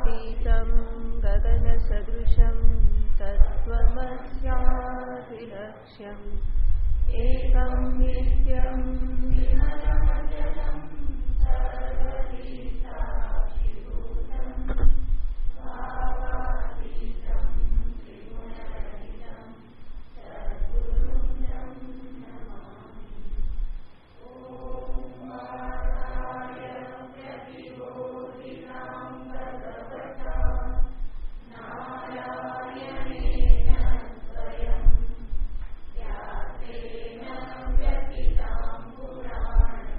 भावातीतं गगनसदृशं तत्त्वमस्याधिलक्ष्यम् एकं नित्यं विमलमचलं सर्वधी साक्षिभूतं भावातीतं त्रिगुणरहितं सद्गुरुं तं नमामि। ॐ मार्गाय प्रतिबोधितां भगवता नारायणेन स्वयं व्यासेन व्यथितां पुराणं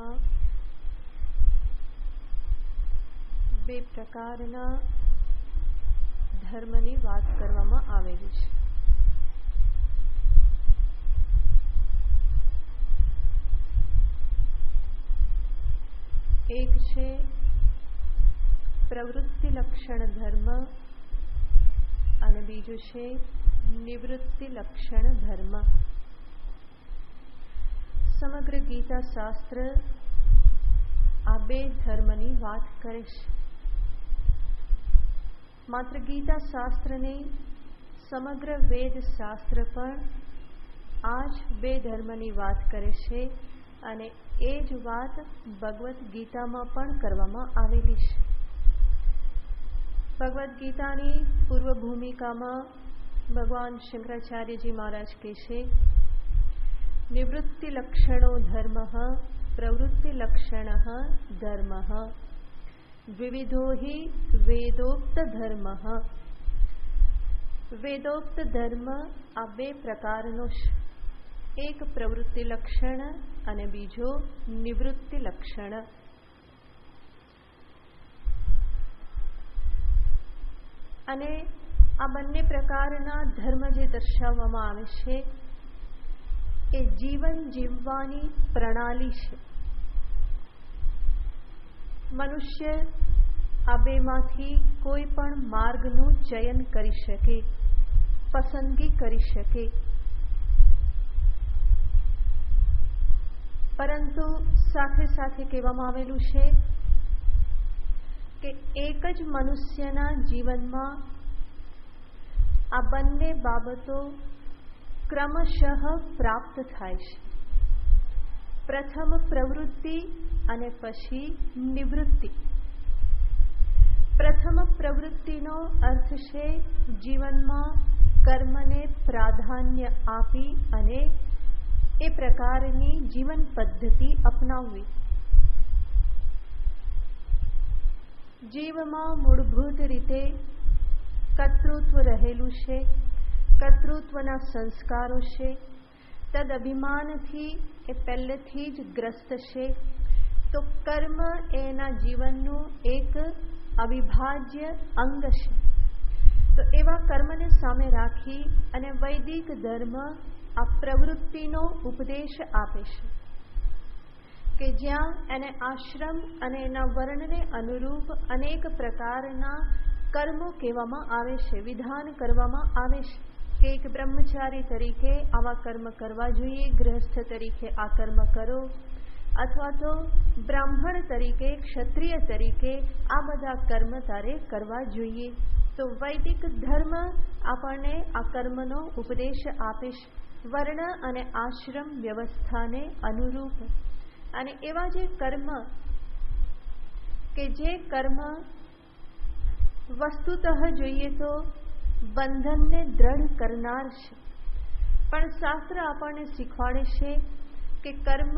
શાસ્ત્રોમાં બે પ્રકારના ધર્મની વાત કરવામાં આવેલી છે. એક છે પ્રવૃત્તિ લક્ષણ ધર્મ અને બીજું છે નિવૃત્તિ લક્ષણ ધર્મ. સમગ્ર ગીતા શાસ્ત્ર આ બે ધર્મની વાત કરે છે. માત્ર ગીતા શાસ્ત્ર નહીં, સમગ્ર વેદ શાસ્ત્ર પણ આ જ બે ધર્મની વાત કરે છે અને એ જ વાત ભગવદ્ ગીતામાં પણ કરવામાં આવેલી છે. ભગવદ્ ગીતાની પૂર્વ ભૂમિકામાં ભગવાન શંકરાચાર્યજી મહારાજ કહે છે, નિવૃત્તિ લક્ષણો ધર્મ પ્રવૃત્તિ લક્ષણ ધર્મ દ્વિવિધો હિ વેદોક્ત ધર્મ. વેદોક્ત ધર્મ આ બે પ્રકારનો છે. એક પ્રવૃત્તિ લક્ષણ અને બીજો નિવૃત્તિ લક્ષણ. અને આ બંને પ્રકારના ધર્મ જે દર્શાવવામાં આવે છે એ જીવન જીવવાની પ્રણાલી છે. મનુષ્ય આ બેમાંથી કોઈ પણ માર્ગનું ચયન કરી શકે, પસંદગી કરી શકે, પરંતુ સાથે સાથે કહેવામાં આવેલું છે કે એક જ મનુષ્યના જીવનમાં આ બંને બાબતો ક્રમશઃ પ્રાપ્ત થાય છે. પ્રથમ પ્રવૃત્તિ અને પછી નિવૃત્તિ. પ્રથમ પ્રવૃત્તિનો અર્થ છે જીવનમાં કર્મને પ્રાધાન્ય આપી અને એ પ્રકારની જીવન પદ્ધતિ અપનાવવી. જીવમાં મૂળભૂત રીતે કર્તૃત્વ રહેલું છે, કર્તૃત્વના સંસ્કારો છે, તદ અભિમાનથી એ પહેલેથી જ ગ્રસ્ત છે. તો કર્મ એના જીવનનું એક અવિભાજ્ય અંગ છે. તો એવા કર્મને સામે રાખી અને વૈદિક ધર્મ આ પ્રવૃત્તિનો ઉપદેશ આપે છે કે જ્યાં એને આશ્રમ અને એના વર્ણને અનુરૂપ અનેક પ્રકારના કર્મો કહેવામાં આવે છે, વિધાન કરવામાં આવે છે કે એક બ્રહ્મચારી તરીકે આવા કર્મ કરવા જોઈએ, ગૃહસ્થ તરીકે આ કર્મ કરો, અથવા તો બ્રાહ્મણ તરીકે, ક્ષત્રિય તરીકે આ બધા કર્મ તારે કરવા જોઈએ. તો વૈદિક ધર્મ આપણને આ કર્મનો ઉપદેશ આપે છે વર્ણ અને આશ્રમ વ્યવસ્થાને અનુરૂપ. અને એવા જે કર્મ કે જે કર્મ વસ્તુતઃ જોઈએ તો બંધનને દ્રઢ કરનાર છે, પણ શાસ્ત્ર આપણને શીખવાડે છે કે કર્મ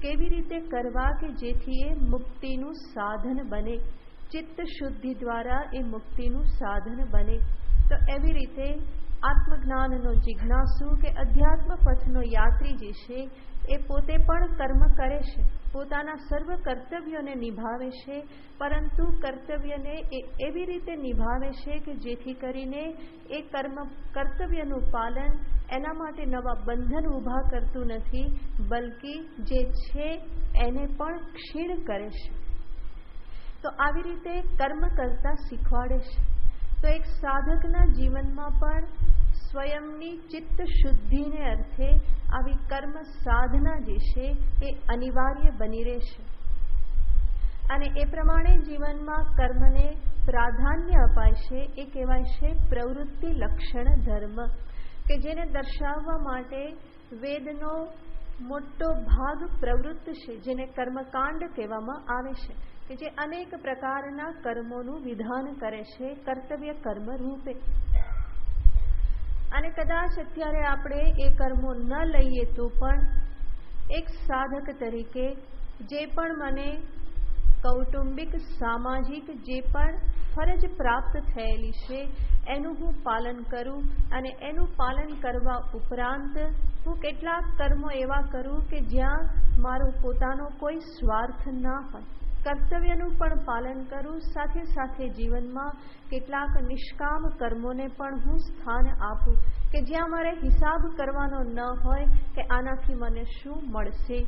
કેવી રીતે કરવા કે જેથી એ મુક્તિનું સાધન બને, ચિત્ત શુદ્ધિ દ્વારા એ મુક્તિનું સાધન બને. તો એવી રીતે આત્મજ્ઞાનનો જિજ્ઞાસુ કે અધ્યાત્મ પથનો યાત્રી જે છે એ પોતે પણ કર્મ કરે છે, પોતાના સર્વ કર્તવ્યોને નિભાવે છે, પરંતુ કર્તવ્યને એ એવી રીતે નિભાવે છે કે જેથી કરીને એ કર્તવ્યનું પાલન એના માટે નવા બંધન ઊભા કરતું નથી, બલકી જે છે એને પણ ક્ષીણ કરે છે. તો આવી રીતે કર્મ કરતા શીખવાડે છે. તો એક સાધકના જીવનમાં પણ સ્વયંની ચિત્ત શુદ્ધિને અર્થે આવી કર્મ સાધના જે છે એ અનિવાર્ય બની રહેશે. અને એ પ્રમાણે જીવનમાં કર્મને પ્રાધાન્ય અપાય છે એ કહેવાય છે પ્રવૃત્તિ લક્ષણ ધર્મ, કે જેને દર્શાવવા માટે વેદનો મોટો ભાગ પ્રવૃત્ત છે, જેને કર્મકાંડ કહેવામાં આવે છે, કે જે અનેક પ્રકારના કર્મોનું વિધાન કરે છે કર્તવ્ય કર્મ રૂપે. અને કદાચ અત્યારે આપણે એ કર્મો ન લઈએ તો પણ એક સાધક તરીકે જે પણ મને કૌટુંબિક સામાજિક જે પણ ફરજ પ્રાપ્ત થયેલી છે એનું હું પાલન કરું, અને એનું પાલન કરવા ઉપરાંત હું કેટલાક કર્મો એવા કરું કે જ્યાં મારો પોતાનો કોઈ સ્વાર્થ ના હોય. કર્તવ્યનું પણ પાલન કરું, સાથે સાથે જીવનમાં કેટલાક નિષ્કામ કર્મોને પણ હું સ્થાન આપું કે જ્યાં મારે હિસાબ કરવાનો ન હોય કે આનાથી મને શું મળશે.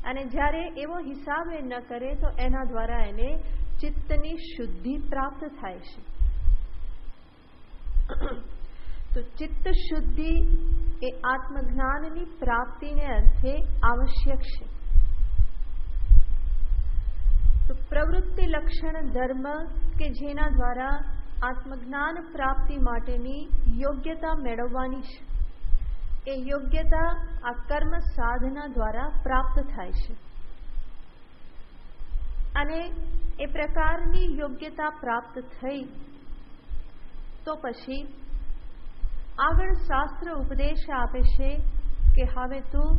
અને જ્યારે એવો હિસાબ એ ન કરે તો એના દ્વારા એને ચિત્તની શુદ્ધિ પ્રાપ્ત થાય છે. તો ચિત્ત શુદ્ધિ એ આત્મજ્ઞાનની પ્રાપ્તિને અર્થે આવશ્યક છે. તો પ્રવૃત્તિ લક્ષણ ધર્મ કે જેના દ્વારા આત્મજ્ઞાન પ્રાપ્તિ માટેની યોગ્યતા મેળવવાની છે, એ યોગ્યતા આ કર્મ સાધના દ્વારા પ્રાપ્ત થાય છે. અને એ પ્રકારની યોગ્યતા પ્રાપ્ત થઈ તો પછી આગળ શાસ્ત્ર ઉપદેશ આપે છે કે હવે તું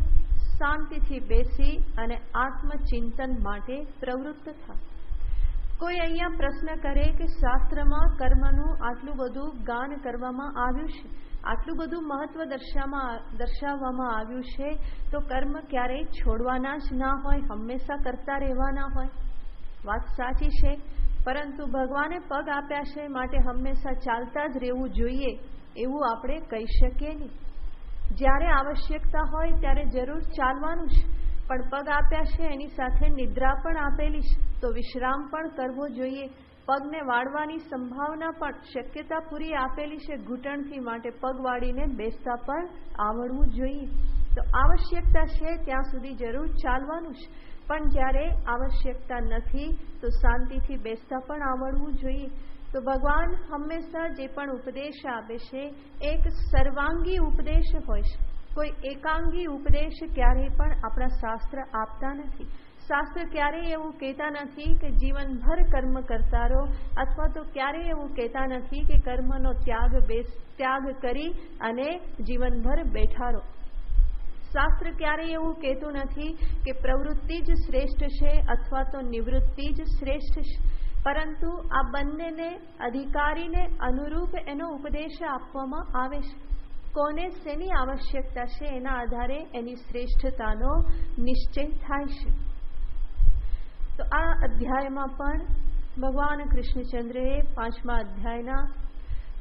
શાંતિથી બેસી અને આત્મચિંતન માટે પ્રવૃત્ત થા. કોઈ અહીંયા પ્રશ્ન કરે કે શાસ્ત્રમાં કર્મનું આટલું બધું ગાન કરવામાં આવ્યું છે, આટલું બધું મહત્વ દર્શાવવામાં આવ્યું છે, તો કર્મ ક્યારેય છોડવાના જ ના હોય, હંમેશા કરતા રહેવાના હોય. વાત સાચી છે, પરંતુ ભગવાને પગ આપ્યા છે માટે હંમેશા ચાલતા જ રહેવું જોઈએ એવું આપણે કહી શકીએ નહીં. જ્યારે આવશ્યકતા હોય ત્યારે જરૂર ચાલવાનું છે, પણ પગ આપ્યા છે એની સાથે નિદ્રા પણ આપેલી છે, તો વિશ્રામ પણ કરવો જોઈએ. પગને વાળવાની સંભાવના પણ શક્યતા પૂરી આપેલી છે ઘૂંટણથી, માટે પગ વાળીને બેસતા પણ આવડવું જોઈએ. તો આવશ્યકતા છે ત્યાં સુધી જરૂર ચાલવાનું છે, પણ જ્યારે આવશ્યકતા નથી તો શાંતિથી બેસતા પણ આવડવું જોઈએ. તો ભગવાન હંમેશા જે પણ ઉપદેશ આપે છે એક સર્વાંગી ઉપદેશ હોય છે, કોઈ એકાંગી ઉપદેશ ક્યારેય પણ આપણા શાસ્ત્ર આપતા નથી. શાસ્ત્ર ક્યારેય એવું કહેતા નથી કે જીવનભર કર્મ કરતા રહો, અથવા તો ક્યારેય એવું કહેતા નથી કે કર્મનો ત્યાગ કરી અને જીવનભર બેઠા રહો. શાસ્ત્ર ક્યારેય એવું કહેતું નથી કે પ્રવૃત્તિ જ શ્રેષ્ઠ છે અથવા તો નિવૃત્તિ જ શ્રેષ્ઠ છે, પરંતુ આ બંનેને અધિકારીને અનુરૂપ એનો ઉપદેશ આપવામાં આવે છે. કોને શેની આવશ્યકતા છે એના આધારે એની શ્રેષ્ઠતાનો નિશ્ચય થાય છે. તો આ અધ્યાયમાં પણ ભગવાન કૃષ્ણચંદ્રએ 5મા અધ્યાયના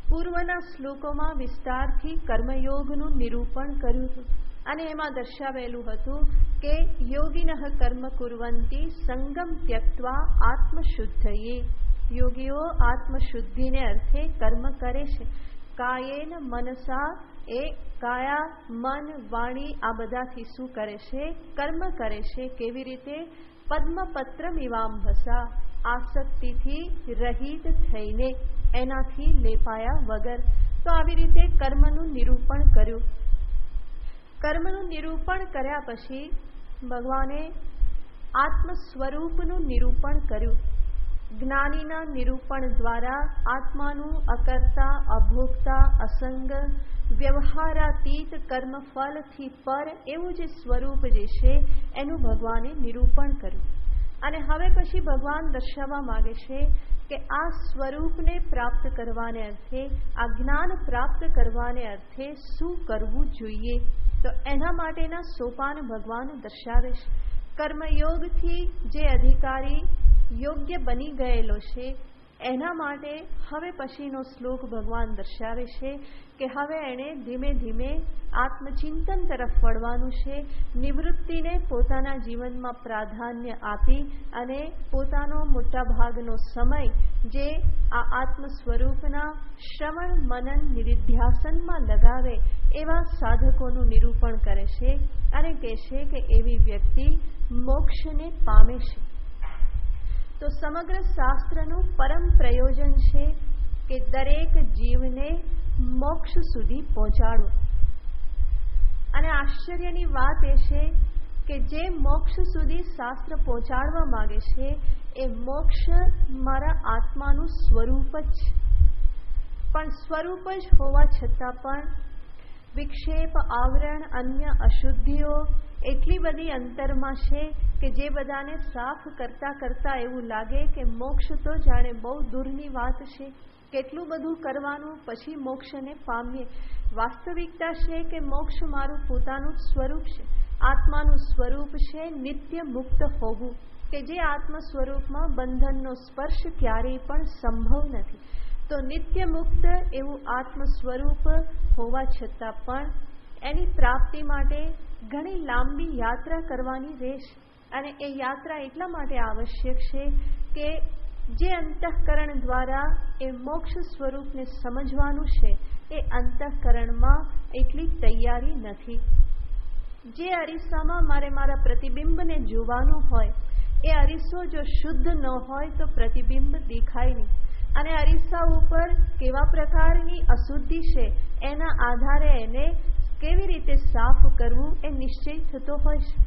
પૂર્વના શ્લોકોમાં વિસ્તારથી કર્મયોગનું નિરૂપણ કર્યું હતું. અને એમાં દર્શાવેલું હતું કે યોગિનઃ કર્મ કુર્વંતિ સંગમ ત્યક્ત્વા આત્મશુદ્ધયે. યોગીઓ આત્મશુદ્ધિને અર્થે કર્મ કરે છે. કાયેન મનસા, એ કાયા, મન, વાણી આ બધાથી શું કરે છે? કર્મ કરે છે. કેવી રીતે? પદ્મપત્રમિવાંભસા, આસક્તિથી રહિત થઈને, એનાથી લેપાયા વગર. તો આવી રીતે કર્મનું નિરૂપણ કર્યું. કર્મનું નિરૂપણ કર્યા પછી ભગવાને આત્મ સ્વરૂપનું નિરૂપણ કર્યું. જ્ઞાનીના નિરૂપણ દ્વારા આત્માનું અકર્તા, અભોક્તા, અસંગ, વ્યવહારાતીત, કર્મફળથી પર એવું જે સ્વરૂપ જે છે એનું ભગવાને નિરૂપણ કર્યું. અને હવે પછી ભગવાન દર્શાવવા માગે છે કે આ સ્વરૂપને પ્રાપ્ત કરવાને અર્થે, આ જ્ઞાન પ્રાપ્ત કરવાને અર્થે શું કરવું જોઈએ. તો એના માટેના સોપાન ભગવાન દર્શાવે છે. કર્મયોગથી જે અધિકારી યોગ્ય બની ગયેલો છે એના માટે હવે પછીનો શ્લોક ભગવાન દર્શાવે છે કે હવે એણે ધીમે ધીમે આત્મચિંતન તરફ વળવાનું છે. નિવૃત્તિને પોતાના જીવનમાં પ્રાધાન્ય આપી અને પોતાનો મોટાભાગનો સમય જે આ આત્મ સ્વરૂપના શ્રવણ, મનન, નિધિધ્યાસનમાં લગાવે એવા સાધકોનું નિરૂપણ કરે છે અને કહે છે કે એવી વ્યક્તિ મોક્ષને પામે છે. તો સમગ્ર શાસ્ત્રનું પરમ પ્રયોજન છે કે દરેક જીવને મોક્ષ સુધી પહોંચાડવું. અને આશ્ચર્યની વાત એ છે કે જે મોક્ષ સુધી શાસ્ત્ર પહોંચાડવા માંગે છે એ મોક્ષ મારા આત્માનું સ્વરૂપ જ છે. પણ સ્વરૂપ જ હોવા છતાં પણ વિક્ષેપ, આવરણ, અન્ય અશુદ્ધિઓ એટલી બધી અંતરમાં છે કે જે બધાને સાફ કરતાં કરતાં એવું લાગે કે મોક્ષ તો જાણે બહુ દૂરની વાત છે, કેટલું બધું કરવાનું પછી મોક્ષને પામીએ. વાસ્તવિકતા છે કે મોક્ષ મારું પોતાનું જ સ્વરૂપ છે, આત્માનું સ્વરૂપ છે નિત્ય મુક્ત હોવું, કે જે આત્મ સ્વરૂપમાં બંધનનો સ્પર્શ ક્યારેય પણ સંભવ નથી. તો નિત્ય મુક્ત એવું આત્મ સ્વરૂપ હોવા છતાં પણ એની પ્રાપ્તિ માટે ઘણી લાંબી યાત્રા કરવાની રહેશે. અને એ યાત્રા એટલા માટે આવશ્યક છે કે જે અંતઃકરણ દ્વારા એ મોક્ષ સ્વરૂપને સમજવાનું છે એ અંતઃકરણમાં એટલી તૈયારી નથી. જે અરીસામાં મારે મારા પ્રતિબિંબને જોવાનું હોય એ અરીસો જો શુદ્ધ ન હોય તો પ્રતિબિંબ દેખાય નહીં. અને અરીસા ઉપર કેવા પ્રકારની અશુદ્ધિ છે એના આધારે એને કેવી રીતે સાફ કરવું એ નિશ્ચય થતો હોય છે.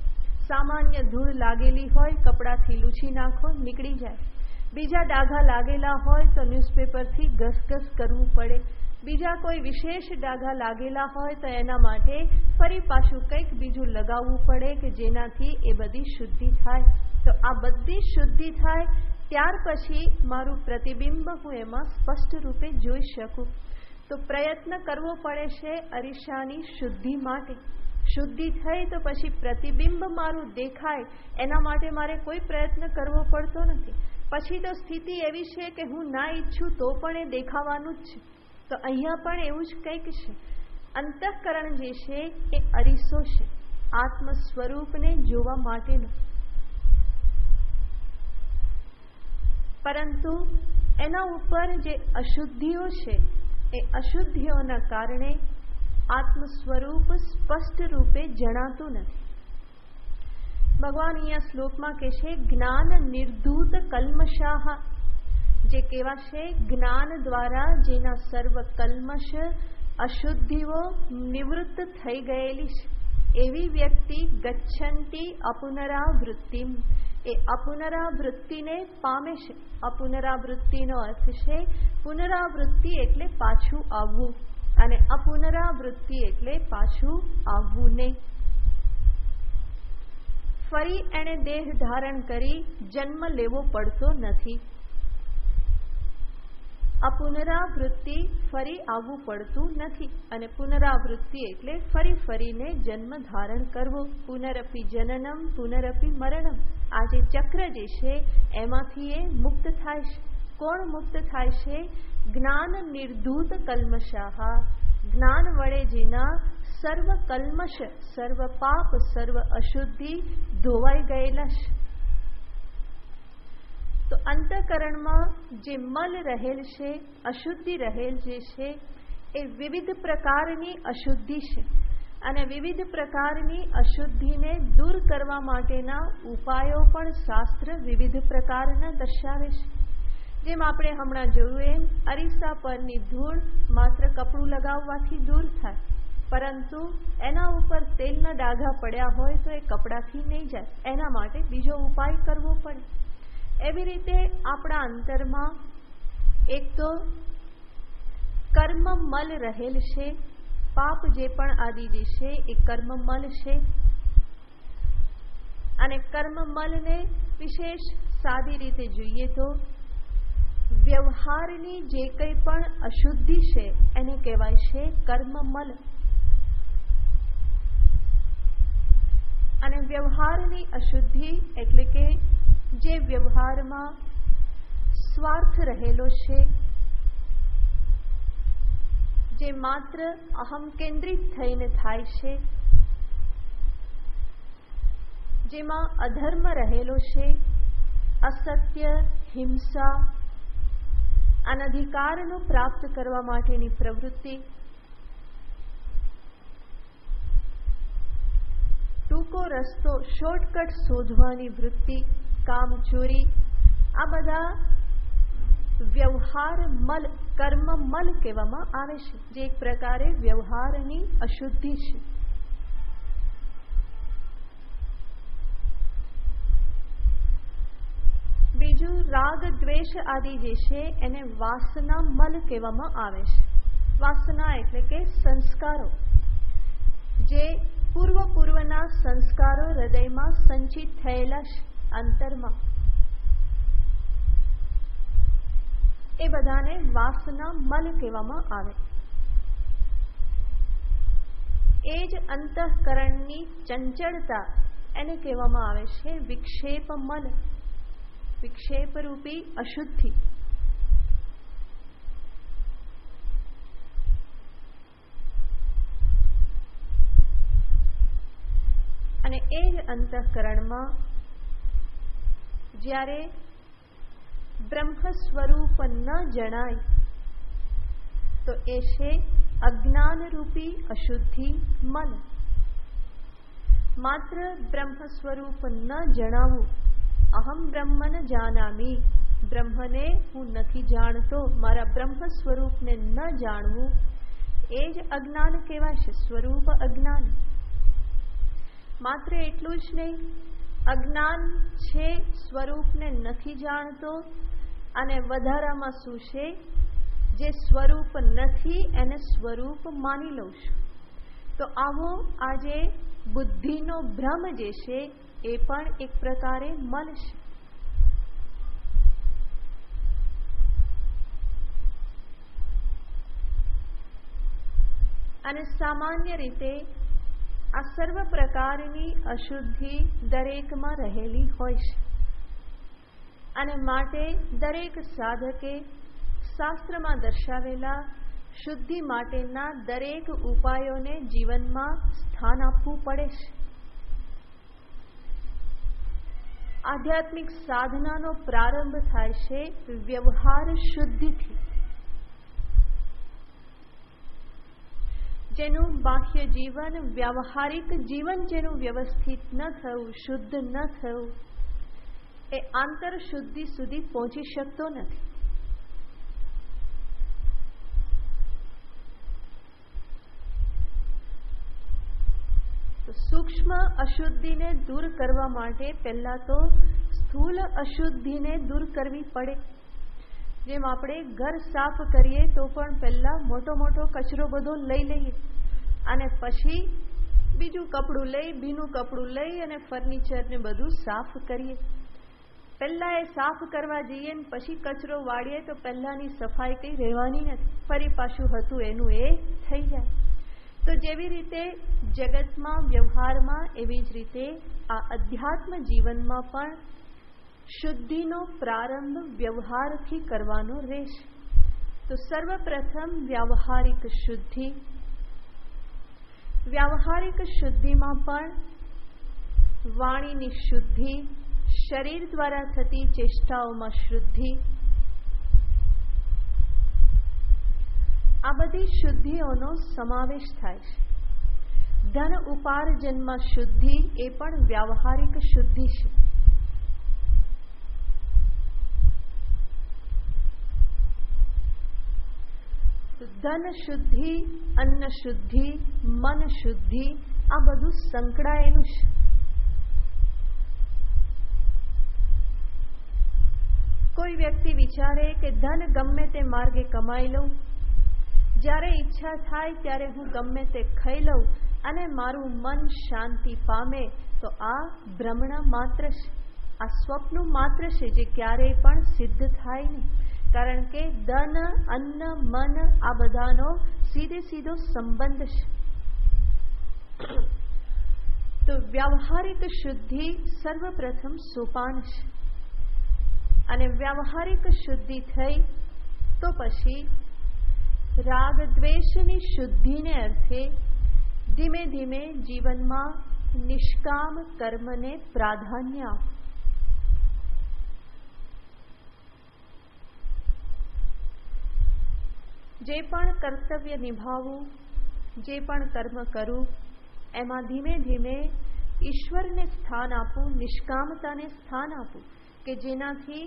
સામાન્ય ધૂળ લાગેલી હોય, કપડાથી લૂછી નાખો, નીકળી જાય. બીજા ડાઘા લાગેલા હોય તો ન્યૂઝપેપરથી ઘસઘસ કરવું પડે. બીજા કોઈ વિશેષ ડાઘા લાગેલા હોય તો એના માટે ફરી પાછું કંઈક બીજું લગાવવું પડે કે જેનાથી એ બધી શુદ્ધિ થાય. તો આ બધી શુદ્ધિ થાય ત્યાર પછી મારું પ્રતિબિંબ હું એમાં સ્પષ્ટ રૂપે જોઈ શકું. તો પ્રયત્ન કરવો પડે છે અરીસાની શુદ્ધિ માટે. શુદ્ધિ થઈ તો પછી પ્રતિબિંબ મારું દેખાય એના માટે મારે કોઈ પ્રયત્ન કરવો પડતો નથી. પછી તો સ્થિતિ એવી છે કે હું ના ઈચ્છું તો પણ એ દેખાવાનું જ છે. તો અહીંયા પણ એવું જ કંઈક છે. અંતઃકરણ જે છે એ અરીસો છે આત્મ સ્વરૂપને જોવા માટેનો. પરંતુ એના ઉપર જે અશુદ્ધિઓ છે એ અશુદ્ધિઓના કારણે આત્મ સ્વરૂપ સ્પષ્ટ રૂપે જણાતું નથી. ભગવાન અહીંયા શ્લોકમાં કહે છે જ્ઞાન નિર્ધૂત કલ્મષાહ, જે કેવા છે જ્ઞાન દ્વારા જેના સર્વ કલ્મશ અશુદ્ધિઓ નિવૃત્ત થઈ ગયેલી છે એવી વ્યક્તિ ગચ્છંતી અપુનરાવૃત્તિ, એ અપુનરાવૃત્તિને પામે છે. અપુનરાવૃત્તિનો અર્થ છે પુનરાવૃત્તિ એટલે પાછું આવવું, અને અપુનરાવૃત્તિ એટલે પાછું આવવું નહીં. ફરી એણે દેહ ધારણ કરી જન્મ લેવો પડતો નથી. અપુનરાવૃત્તિ ફરી આવવું પડતું નથી. અને પુનરાવૃત્તિ એટલે ફરી ફરીને જન્મ ધારણ કરવો. પુનરપી જનનમ પુનરપી મરણમ, આ જે ચક્ર જે છે એમાંથી એ મુક્ત થાય છે. કોણ મુક્ત થાય છે? જ્ઞાન નિર્ધૂત કલ્મષાહ, જ્ઞાન વડે જેના સર્વ કલ્મશ, સર્વ પાપ, સર્વ અશુદ્ધિ ધોવાઈ ગયેલા છે. તો અંતઃકરણમાં જે મલ રહેલ છે, અશુદ્ધિ રહેલ જે છે એ વિવિધ પ્રકારની અશુદ્ધિ છે. અને વિવિધ પ્રકારની અશુદ્ધિને દૂર કરવા માટેના ઉપાયો પણ શાસ્ત્ર વિવિધ પ્રકારના દર્શાવે છે. જેમ આપણે હમણાં જોયું એમ અરીસા પરની ધૂળ માત્ર કપડું લગાવવાથી દૂર થાય, પરંતુ એના ઉપર તેલના ડાઘા પડ્યા હોય તો એ કપડાથી નહીં જાય, એના માટે બીજો ઉપાય કરવો પડે. એવી રીતે આપણા અંતરમાં એક તો કર્મ મલ રહેલ છે. પાપ જે પણ આદિ જે છે એ કર્મ મલ છે. અને કર્મ મલને વિશેષ સાદી રીતે જોઈએ તો વ્યવહારની જે કંઈ પણ અશુદ્ધિ છે એને કહેવાય છે કર્મ મલ. અને વ્યવહારની અશુદ્ધિ એટલે કે જે વ્યવહારમાં સ્વાર્થ રહેલો છે, જે માત્ર અહમ કેન્દ્રિત થઈને થાય છે, જેમાં અધર્મ રહેલો છે, અસત્ય, હિંસા, અનધિકારનું પ્રાપ્ત કરવા માટેની પ્રવૃત્તિ, ટૂંકો રસ્તો શોર્ટકટ શોધવાની વૃત્તિ, કામચોરી, આ બધા વ્યવહાર મલ, કર્મ મલ કહેવામાં આવે છે, જે એક પ્રકારે વ્યવહારની અશુદ્ધિ છે. બીજું રાગ દ્વેષ આદિ જે છે એને વાસના મલ કહેવામાં આવે છે. વાસના એટલે કે સંસ્કારો, જે પૂર્વના સંસ્કારો હૃદયમાં સંચિત થયેલા અંતરમાં, એ બધાને વાસના મલ કહેવામાં આવે. એ જ અંતઃકરણની ચંચળતા એને કહેવામાં આવે છે વિક્ષેપ મલ, વિક્ષેપરૂપી અશુદ્ધિ. અને એ જ અંતઃકરણમાં જ્યારે બ્રહ્મ સ્વરૂપ ન જણાય તો એ છે અજ્ઞાનરૂપી અશુદ્ધિ મલ. માત્ર બ્રહ્મ સ્વરૂપ ન જણાવવું, અહમ બ્રહ્મ ન જાનામી, બ્રહ્મને હું નથી જાણતો, મારા બ્રહ્મ સ્વરૂપને ન જાણવું, એ જ અજ્ઞાન કહેવાશે, સ્વરૂપ અજ્ઞાન. માત્ર એટલું જ નહીં, અજ્ઞાન છે, સ્વરૂપને નથી જાણતો, અને વધારામાં શું છે, જે સ્વરૂપ નથી એને સ્વરૂપ માની લઉં છું. તો આવો આજે બુદ્ધિનો ભ્રમ જે છે એ પણ એક પ્રકારે મલ છે. અને સામાન્ય રીતે આ સર્વ પ્રકારની અશુદ્ધિ દરેકમાં રહેલી હોય છે. અને માટે દરેક સાધકે શાસ્ત્રમાં દર્શાવેલા શુદ્ધિ માટેના દરેક ઉપાયોને જીવનમાં સ્થાન આપવું પડે છે. આધ્યાત્મિક સાધનાનો પ્રારંભ થાય છે વ્યવહાર શુદ્ધિથી. જેનું બાહ્ય જીવન, વ્યાવહારિક જીવન જેનું વ્યવસ્થિત ન થયું, શુદ્ધ ન થયું, એ આંતર શુદ્ધિ સુધી પહોંચી શકતો નથી. તો સૂક્ષ્મ અશુદ્ધિને દૂર કરવા માટે પહેલા તો સ્થૂલ અશુદ્ધિને દૂર કરવી પડે. જેમ આપણે ઘર સાફ કરીએ તો પણ પહેલા મોટો મોટો કચરો બધો લઈ લઈએ અને પછી બીજું કપડું લઈ, ભીનું કપડું લઈ અને ફર્નિચરને બધું સાફ કરીએ. પહેલા એ સાફ કરવા જઈએ ને પછી કચરો વાળીએ તો પહેલાની સફાઈ કંઈ રહેવાની નથી, ફરી પાછું હતું એનું એ થઈ જાય. તો જેવી રીતે જગતમાં, વ્યવહારમાં, એવી જ રીતે આ અધ્યાત્મ જીવનમાં પણ શુદ્ધિનો પ્રારંભ વ્યવહારથી કરવાનો રહેશે. તો સર્વપ્રથમ વ્યાવહારિક શુદ્ધિ. વ્યાવહારિક શુદ્ધિમાં પણ વાણીની શુદ્ધિ, શરીર દ્વારા થતી ચેષ્ટાઓમાં શુદ્ધિ, આ બધી શુદ્ધિઓનો સમાવેશ થાય છે. ધન ઉપાર્જનમાં શુદ્ધિ એ પણ વ્યાવહારિક શુદ્ધિ છે. ધન શુદ્ધિ, અન્ન શુદ્ધિ, મન શુદ્ધિ, આ બધું સંકળાયેલું છે. કોઈ વ્યક્તિ વિચારે કે ધન ગમે તે માર્ગે કમાઈ લઉં, જ્યારે ઈચ્છા થાય ત્યારે હું ગમે તે ખાઈ લઉં અને મારું મન શાંતિ પામે, તો આ ભ્રમણા માત્ર છે, આ સ્વપ્ન માત્ર છે, જે ક્યારેય પણ સિદ્ધ થાય નહીં. કારણ કે ધન, અન્ન, મન આ બધાનો સીધે સીધો સંબંધ છે. તો વ્યાવહારિક શુદ્ધિ સર્વપ્રથમ સોપાન છે. અને વ્યાવહારિક શુદ્ધિ થઈ તો પછી રાગ દ્વેષની શુદ્ધિને અર્થે ધીમે ધીમે જીવનમાં નિષ્કામ કર્મને પ્રાધાન્ય આપો. જે પણ કર્તવ્ય નિભાવવું, જે પણ કર્મ કરવું, એમાં ધીમે ધીમે ઈશ્વરને સ્થાન આપવું, નિષ્કામતાને સ્થાન આપવું, કે જેનાથી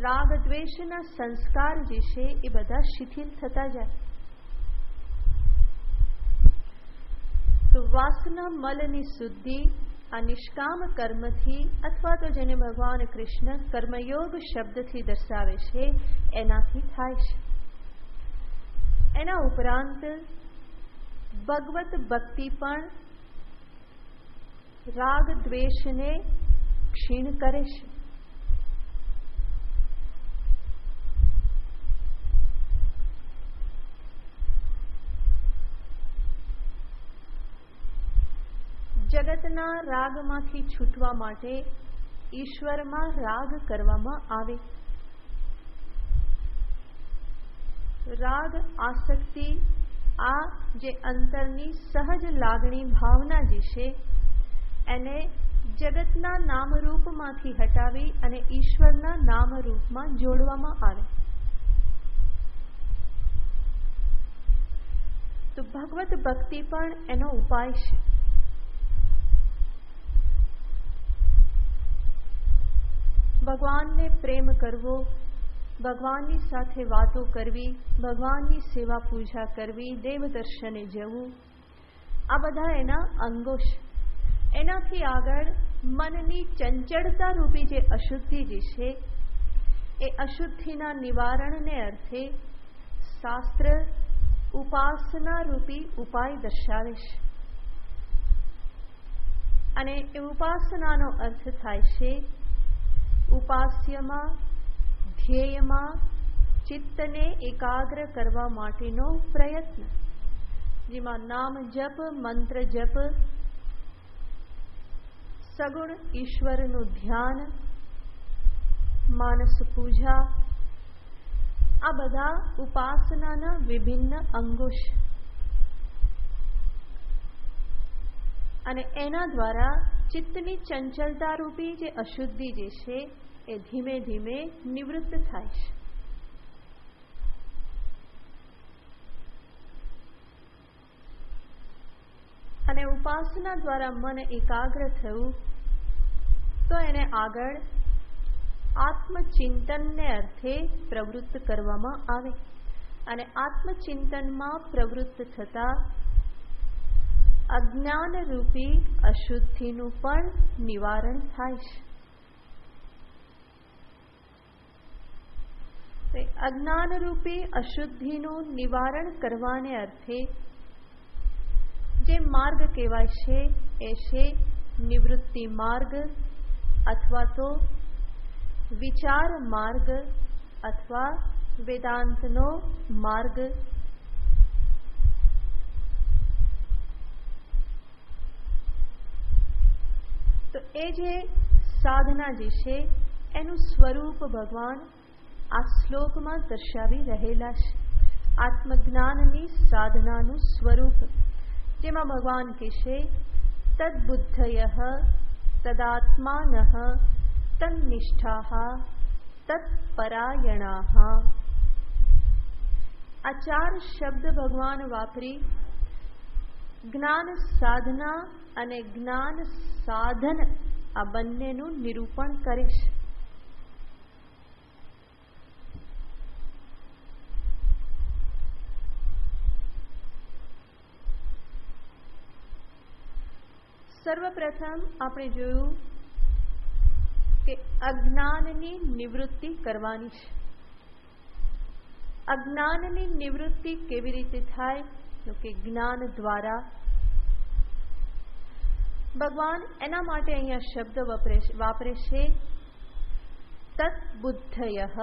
રાગ દ્વેષના સંસ્કાર જે છે એ બધા શિથિલ થતા જાય. તો વાસના મલની શુદ્ધિ આ નિષ્કામ કર્મથી, અથવા તો જેને ભગવાન કૃષ્ણ કર્મયોગ શબ્દથી દર્શાવે છે, એનાથી થાય છે. એના ઉપરાંત ભગવત ભક્તિ પણ રાગ દ્વેષને ક્ષીણ કરે છે. જગતના રાગમાંથી છૂટવા માટે ઈશ્વરમાં રાગ કરવામાં આવે. રાગ આસક્તિ આ જે અંતરની સહજ લાગણી ભાવના જે છે એને જગતના નામરૂપમાંથી હટાવી અને ઈશ્વરના નામરૂપમાં જોડવામાં આવે. તો ભગવત ભક્તિ પણ એનો ઉપાય છે. ભગવાનને પ્રેમ કરવો, ભગવાનની સાથે વાતો કરવી, ભગવાનની સેવા પૂજા કરવી, દેવ દર્શને જવું, આ બધા એના અંગો છે. એનાથી આગળ મનની ચંચળતા રૂપી જે અશુદ્ધિ જે છે એ અશુદ્ધિના નિવારણને અર્થે શાસ્ત્ર ઉપાસના રૂપી ઉપાય દર્શાવે છે. અને એ ઉપાસનાનો અર્થ થાય છે ઉપાસ્યમાં, ધ્યેયમાં ચિત્તને એકાગ્ર કરવા માટેનો પ્રયત્ન, જેમાં નામ જપ, મંત્ર જપ, સગુણ ઈશ્વરનું ધ્યાન, માનસ પૂજા, આ બધા ઉપાસનાના વિભિન્ન અંગો છે. અને એના દ્વારા ચિત્તની ચંચલતા રૂપી જે અશુદ્ધિ જે છે એ ધીમે ધીમે નિવૃત્ત થાય છે. અને ઉપાસના દ્વારા મન એકાગ્ર થયું તો એને આગળ આત્મચિંતનને અર્થે પ્રવૃત્ત કરવામાં આવે. અને આત્મચિંતનમાં પ્રવૃત્ત થતા અજ્ઞાન રૂપી અશુદ્ધિનું પણ નિવારણ થાય છે. અજ્ઞાન રૂપી અશુદ્ધિનું નિવારણ કરવાને અર્થે જે માર્ગ કહેવાય છે એ છે નિવૃત્તિ માર્ગ અથવા તો વિચાર માર્ગ અથવા વેદાંતનો માર્ગ. તો એ જે સાધના જે છે એનું સ્વરૂપ ભગવાન આ શ્લોકમાં દર્શાવી રહેલા છે. આત્મજ્ઞાનની સાધનાનું સ્વરૂપ, જેમાં ભગવાન કહેશે તદ્બુદ્ધયઃ તદાત્માનઃ તન્નિષ્ઠાઃ તત્પરાયણાઃ. આ 4 શબ્દ ભગવાન વાપરી જ્ઞાન સાધના અને જ્ઞાન સાધન આ બંનેનું નિરૂપણ કરે છે. સર્વપ્રથમ આપણે જોયું કે અજ્ઞાનની નિવૃત્તિ કરવાની છે. અજ્ઞાનની નિવૃત્તિ કેવી રીતે થાય? તો કે જ્ઞાન દ્વારા. ભગવાન એના માટે અહીંયા શબ્દ વાપરે છે તત્બુદ્ધયઃ.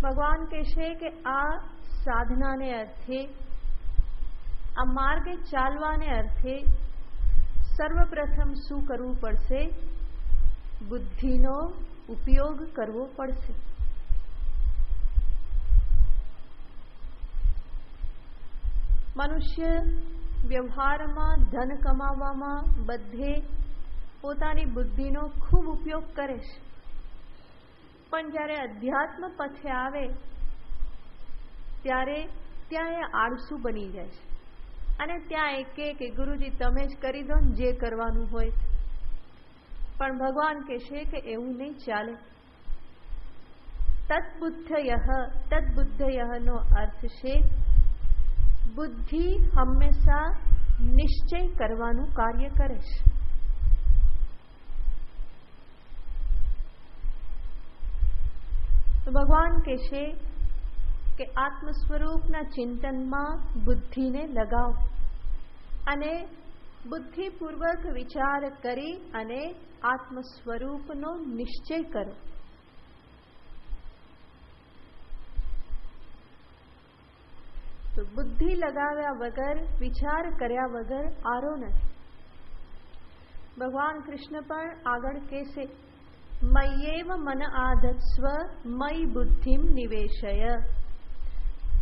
ભગવાન કહેશે કે આ સાધનાને અર્થે, આ માર્ગે ચાલવાને અર્થે સર્વપ્રથમ શું કરવું પડશે? બુદ્ધિનો ઉપયોગ કરવો પડશે. મનુષ્ય વ્યવહારમાં, ધન કમાવામાં બધે પોતાની બુદ્ધિનો ખૂબ ઉપયોગ કરે છે. પણ જ્યારે અધ્યાત્મ પથે આવે ત્યારે ત્યાં એ આળસુ બની જાય છે અને ત્યાં એ કે ગુરુજી તમે જ કરી દો ને જે કરવાનું હોય. પણ ભગવાન કહેશે કે એવું નહીં ચાલે. તદ્બુદ્ધયઃ નો અર્થ છે બુદ્ધિ હંમેશા નિશ્ચય કરવાનું કાર્ય કરે છે. તો ભગવાન કહેશે કે આત્મ સ્વરૂપના ચિંતનમાં બુદ્ધિને લગાવો અને બુદ્ધિપૂર્વક વિચાર કરી અને આત્મ સ્વરૂપનો નિશ્ચય કરો. તો બુદ્ધિ લગાવ્યા વગર, વિચાર કર્યા વગર આરો નથી. ભગવાન કૃષ્ણ પણ આગળ કહેશે, મય્યેવ મન આધત્સ્વ મયી બુદ્ધિમ નિવેશય.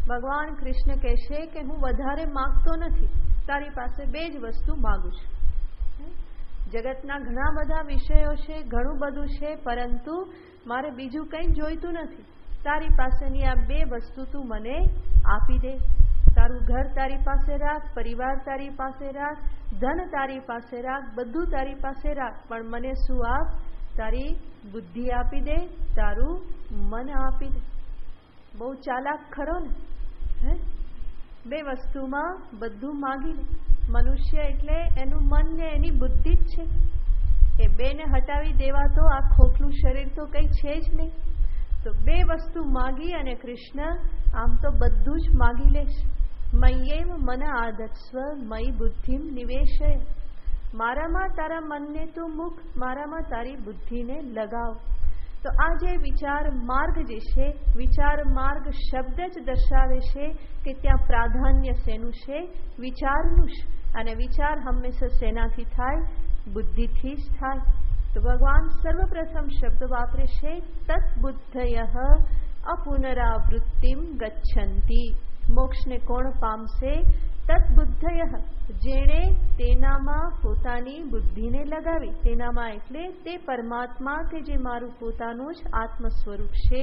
ભગવાન કૃષ્ણ કહેશે કે હું વધારે માગતો નથી, તારી પાસે બે જ વસ્તુ માગું છું. જગતના ઘણા બધા વિષયો છે, ઘણું બધું છે, પરંતુ મારે બીજું કંઈ જોઈતું નથી. તારી પાસેની આ બે વસ્તુ તું મને આપી દે. તારું ઘર તારી પાસે રાખ, પરિવાર તારી પાસે રાખ, ધન તારી પાસે રાખ, બધું તારી પાસે રાખ, પણ મને શું આપ? તારી બુદ્ધિ આપી દે, તારું મન આપી દે. બહુ ચાલાક ખરો ને? બે વસ્તુમાં બધું માગી લે. મનુષ્ય એટલે એનું મન ને એની બુદ્ધિ જ છે. એ બેને હટાવી દેવા તો આ ખોખલું શરીર તો કંઈ છે જ નહીં. તો બે વસ્તુ માગી અને કૃષ્ણ આમ તો બધું જ માગી લેશ. મય્યેવ મન આધત્સ્વ મયી બુદ્ધિમ નિવેશય. મારામાં તારા મનને તું મૂક, મારામાં તારી બુદ્ધિને લગાવ. તો આ જે વિચાર માર્ગ જે છે, વિચાર માર્ગ શબ્દ જ દર્શાવે છે કે ત્યાં પ્રાધાન્ય શેનું છે? વિચારનું જ. અને વિચાર હંમેશા શેનાથી થાય? બુદ્ધિથી જ થાય. તો ભગવાન સર્વપ્રથમ શબ્દ વાપરે છે, તત્બુદ્ધયઃ અપુનરાવૃત્તિમ ગચ્છન્તિ. મોક્ષને કોણ પામશે? તત્બુદ્ધયઃ, જેણે તેનામાં પોતાની બુદ્ધિને લગાવી. તેનામાં એટલે તે પરમાત્મા કે જે મારું પોતાનું જ આત્મ સ્વરૂપ છે,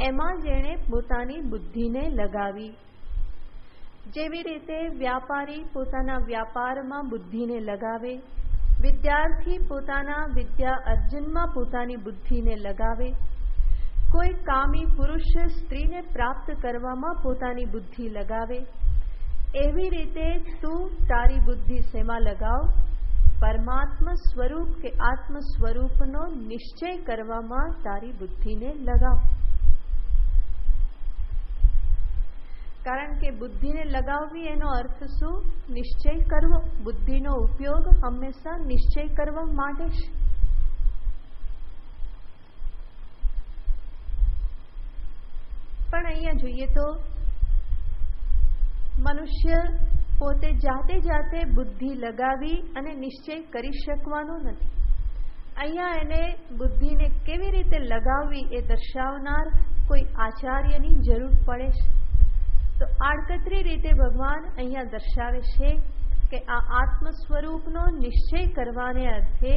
એમાં જેણે પોતાની બુદ્ધિને લગાવી. જેવી રીતે વ્યાપારી પોતાના વ્યાપારમાં બુદ્ધિને લગાવે, વિદ્યાર્થી પોતાના વિદ્યા અર્જનમાં પોતાની બુદ્ધિને લગાવે, કોઈ કામી પુરુષ સ્ત્રીને પ્રાપ્ત કરવામાં પોતાની બુદ્ધિ લગાવે, એવી રીતે તું તારી બુદ્ધિ શેમાં લગાવ? પરમાત્મા સ્વરૂપ કે આત્મ સ્વરૂપનો નિશ્ચય કરવામાં તારી બુદ્ધિને લગાવ. કારણ કે બુદ્ધિને લગાવવી એનો અર્થ શું? નિશ્ચય કરવો. બુદ્ધિનો ઉપયોગ હંમેશા નિશ્ચય કરવા માટે જ. પણ અહીંયા જોઈએ તો મનુષ્ય પોતે જાતે જાતે બુદ્ધિ લગાવી અને નિશ્ચય કરી શકવાનો નથી. અહીંયા એને બુદ્ધિને કેવી રીતે લગાવવી એ દર્શાવનાર કોઈ આચાર્યની જરૂર પડે છે. તો આડકતરી રીતે ભગવાન અહીંયા દર્શાવે છે કે આ આત્મ સ્વરૂપનો નિશ્ચય કરવાને અર્થે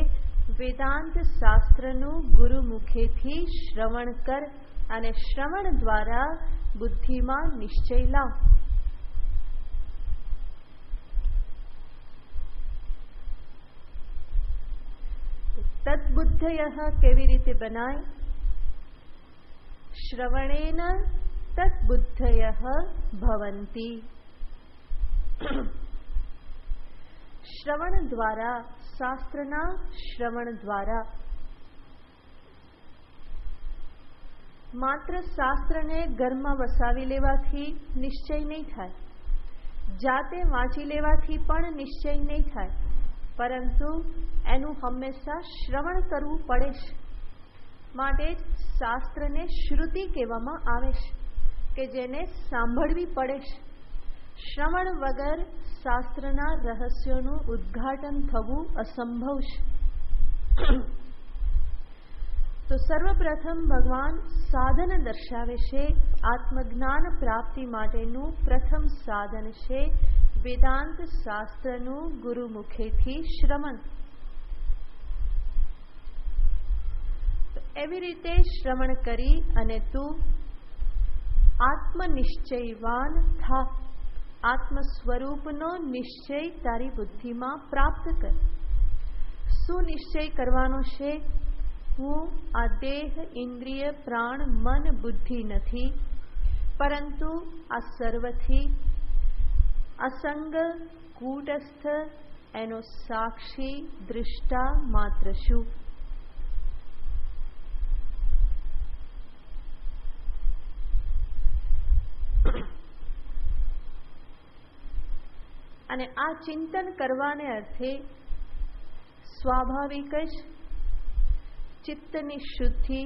વેદાંત શાસ્ત્રનું ગુરુ મુખેથી શ્રવણ કર અને શ્રવણ દ્વારા બુદ્ધિમાં નિશ્ચય લાવ. તત્બુદ્ધયઃ કેવી રીતે બનાય? શ્રવણેન તત્બુદ્ધયઃ ભવંતિ. શ્રવણ દ્વારા, શાસ્ત્રના શ્રવણ દ્વારા. માત્ર શાસ્ત્રને ઘરમાં વસાવી લેવાથી નિશ્ચય નહીં થાય, જાતે વાંચી લેવાથી પણ નિશ્ચય નહીં થાય, પરંતુ એનું હંમેશા શ્રવણ કરવું પડે છે. માટે જ શાસ્ત્રને શ્રુતિ કહેવામાં આવે છે, કે જેને સાંભળવી પડે છે. શ્રવણ વગર શાસ્ત્રના રહસ્યોનું ઉદ્ઘાટન થવું અસંભવ છે. તો સર્વપ્રથમ ભગવાન સાધન દર્શાવે છે. આત્મજ્ઞાન પ્રાપ્તિ માટેનું પ્રથમ સાધન છે વેદાંત શાસ્ત્રનું ગુરુ મુખેથી શ્રવણ. એવી રીતે શ્રવણ કરી અને તું આત્મનિશ્ચયવાન થા. આત્મ સ્વરૂપનો નિશ્ચય તારી બુદ્ધિમાં પ્રાપ્ત કર. શું નિશ્ચય કરવાનો છે? હું આ દેહ, ઇન્દ્રિય, પ્રાણ, મન, બુદ્ધિ નથી, પરંતુ આ સર્વથી અસંગ, કૂટસ્થ, એનો સાક્ષી દ્રષ્ટા માત્ર છું. અને આ ચિંતન કરવાને અર્થે સ્વાભાવિક જ ચિત્તની શુદ્ધિ,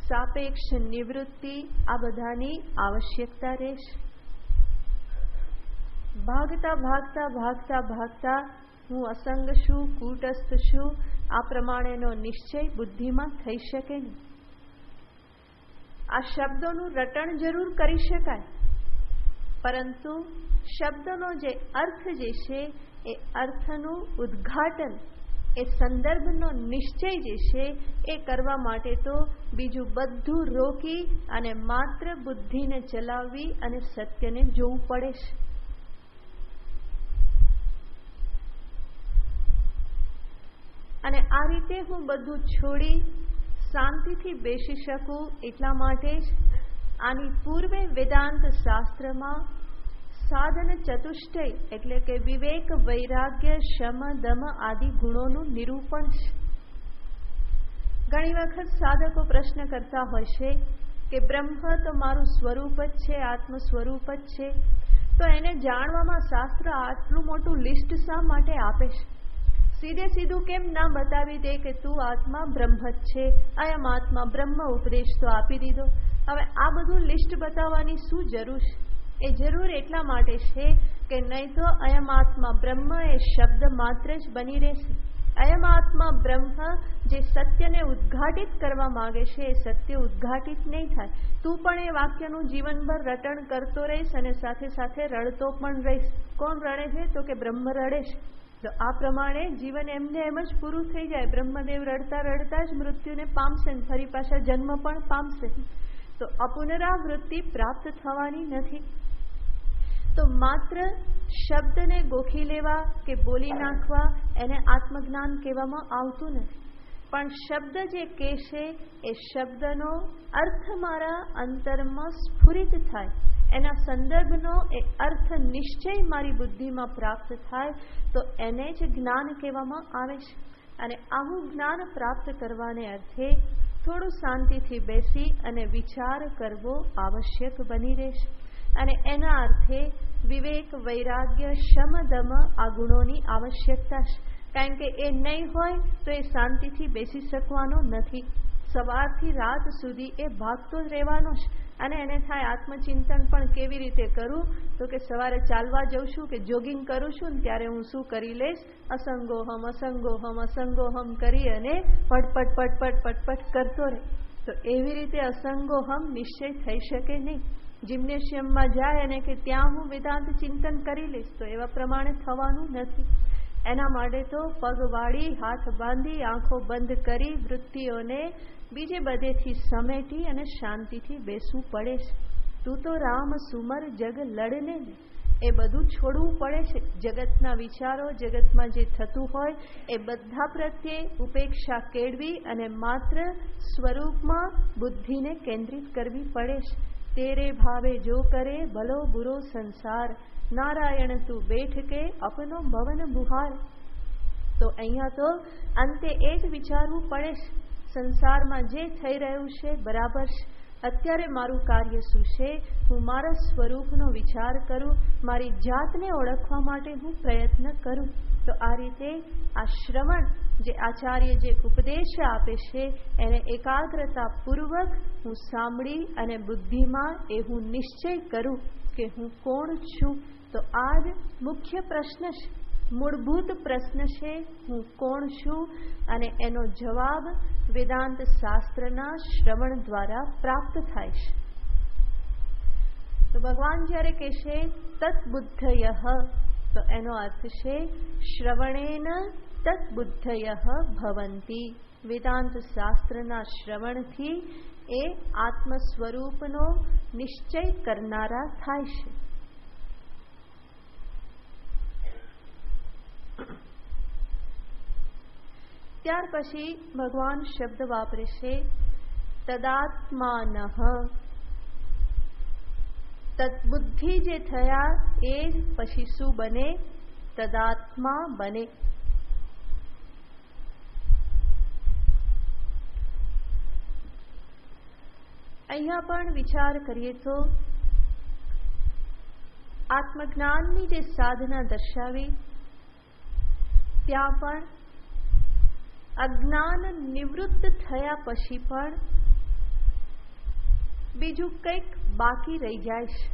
સાપેક્ષ નિવૃત્તિ આ બધાની આવશ્યકતા રહેશે. ભાગતા ભાગતા ભાગતા ભાગતા હું અસંગ છું, કૂટસ્થ છું, આ પ્રમાણેનો નિશ્ચય બુદ્ધિમાં થઈ શકે નહીં. આ શબ્દોનું રટણ જરૂર કરી શકાય, પરંતુ શબ્દનો જે અર્થ જે છે એ અર્થનું ઉદ્ઘાટન, એ સંદર્ભનો નિશ્ચય જે છે એ કરવા માટે તો બીજું બધું રોકી અને માત્ર બુદ્ધિને ચલાવવી અને સત્યને જોવું પડે છે. અને આ રીતે હું બધું છોડી શાંતિથી બેસી શકું એટલા માટે જ આની પૂર્વે વેદાંત શાસ્ત્રમાં સાધન ચતુષ્ટય એટલે કે વિવેક, વૈરાગ્ય, શમ, દમ આદિ ગુણોનું નિરૂપણ છે. ઘણી વખત સાધકો પ્રશ્ન કરતા હોય છે કે બ્રહ્મ તો મારું સ્વરૂપ જ છે, આત્મ સ્વરૂપ જ છે, તો એને જાણવામાં શાસ્ત્ર આટલું મોટું લિસ્ટ શા માટે આપે છે? સીધે સીધું કેમ ના બતાવી દે કે તું આત્મા બ્રહ્મ જ છે, અયમ આત્મા બ્રહ્મ ઉપદેશ તો આપી દીધો. હવે આ બધું લિસ્ટ બતાવવાની શું જરૂર છે? એ જરૂર એટલા માટે છે કે નહીં તો અયમ આત્મા બ્રહ્મ એ શબ્દ માત્ર જ બની રહેશે. અયમ આત્મા બ્રહ્મ જે સત્યને ઉદ્ઘાટિત કરવા માંગે છે એ સત્ય ઉદ્ઘાટિત નહીં થાય. તું પણ એ વાક્યનું જીવનભર રટણ કરતો રહીશ અને સાથે સાથે રડતો પણ રહીશ. કોણ રડે છે? તો કે બ્રહ્મ રડે છે. તો આ પ્રમાણે જીવન એમને એમ જ પૂરું થઈ જાય. બ્રહ્મદેવ રડતા રડતા જ મૃત્યુને પામશે ને ફરી પાછા જન્મ પણ પામશે. તો અપુનરાવૃત્તિ પ્રાપ્ત થવાની નથી. તો માત્ર શબ્દને ગોખી લેવા કે બોલી નાખવા એને આત્મજ્ઞાન કહેવામાં આવતું નથી. પણ શબ્દ જે કહેશે એ શબ્દનો અર્થ મારા અંતરમાં સ્ફુરિત થાય, એના સંદર્ભનો એ અર્થ નિશ્ચય મારી બુદ્ધિમાં પ્રાપ્ત થાય તો એને જ જ્ઞાન કહેવામાં આવે છે. અને આવું જ્ઞાન પ્રાપ્ત કરવાને અર્થે થોડું શાંતિથી બેસી અને વિચાર કરવો આવશ્યક બની રહેશે. અને એના અર્થે વિવેક, વૈરાગ્ય, શમ, દમ આ ગુણોની આવશ્યકતા છે. કારણ કે એ નહીં હોય તો એ શાંતિથી બેસી શકવાનો નથી. સવારથી રાત સુધી એ ભાગતો જ રહેવાનો છે. અને એને થાય આત્મચિંતન પણ કેવી રીતે કરું? તો કે સવારે ચાલવા જઉં છું કે જોગિંગ કરું છું ને ત્યારે હું શું કરી લઈશ? અસંગોહમ અસંગોહમ અસંગોહમ કરી અને પટપટ પટપટ પટપટ કરતો રહે. તો એવી રીતે અસંગોહમ નિશ્ચય થઈ શકે નહીં. જિમ્નેશિયમમાં જાય અને કે ત્યાં હું વેદાંત ચિંતન કરી લઈશ તો એવા પ્રમાણે થવાનું નથી. એના માટે તો પગ વાળી, હાથ બાંધી, આંખો બંધ કરી વૃત્તિઓને બીજે બધેથી સમેટી અને શાંતિથી બેસવું પડે છે. તું તો રામ સુમર જગ લડને ને એ બધું છોડવું પડે છે. જગતના વિચારો, જગતમાં જે થતું હોય એ બધા પ્રત્યે ઉપેક્ષા કેળવી અને માત્ર સ્વરૂપમાં બુદ્ધિને કેન્દ્રિત કરવી પડે છે. તેરે ભાવે જો કરે ભલો બુરો સંસાર, નારાયણ તું બેઠ કે અપનો ભવન બુહાર. તો અહીંયા તો અંતે એ જ વિચારવું પડે છે, સંસારમાં જે થઈ રહ્યું છે બરાબર છે. અત્યારે મારું કાર્ય શું છે? હું મારા સ્વરૂપનો વિચાર કરું, મારી જાતને ઓળખવા માટે હું પ્રયત્ન કરું. તો આ રીતે આ શ્રવણ જે આચાર્ય જે ઉપદેશ આપે છે એને એકાગ્રતાપૂર્વક હું સાંભળી અને બુદ્ધિમાં એ હું નિશ્ચય કરું કે હું કોણ છું. તો આ જ મુખ્ય પ્રશ્ન છે, મૂળભૂત પ્રશ્ન છે, હું કોણ છું? અને એનો જવાબ વેદાંત શાસ્ત્રના શ્રવણ દ્વારા પ્રાપ્ત થાય છે. તો ભગવાન જ્યારે કહેશે તત્બુદ્ધયઃ, તો એનો અર્થ છે શ્રવણેન તત્બુદ્ધયઃ ભવંતિ. વેદાંત શાસ્ત્રના શ્રવણથી એ આત્મ સ્વરૂપનો નિશ્ચય કરનારા થાય છે. ત્યાર પછી ભગવાન શબ્દ વાપરે છે તદાત્માનઃ. તદબુદ્ધિ જે થયા એ જ પછી શું બને? તદાત્મા બને. અહીંયા પણ વિચાર કરીએ તો આત્મજ્ઞાનની જે સાધના દર્શાવી ત્યાં પણ અજ્ઞાન નિવૃત્ત થયા પછી પણ બીજું કંઈક બાકી રહી જાય છે.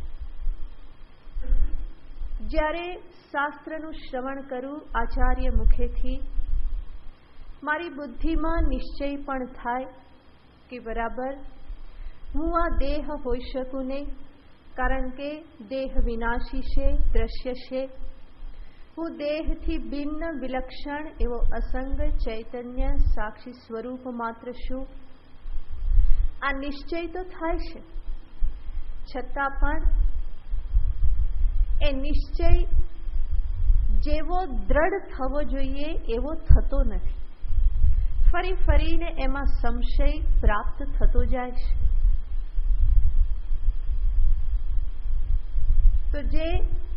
જ્યારે શાસ્ત્રનું શ્રવણ કરું આચાર્ય મુખેથી, મારી બુદ્ધિમાં નિશ્ચય પણ થાય કે બરાબર હું આ દેહ હોઈ શકું નહીં, કારણ કે દેહ વિનાશી છે, દ્રશ્ય છે. હું દેહથી ભિન્ન વિલક્ષણ એવો અસંગ ચૈતન્ય સાક્ષી સ્વરૂપ માત્ર છું. આ નિશ્ચય તો થાય છે, છતાં પણ એ નિશ્ચય જેવો દ્રઢ થવો જોઈએ એવો થતો નથી. ફરી ફરીને એમાં સંશય પ્રાપ્ત થતો જાય છે. તો જે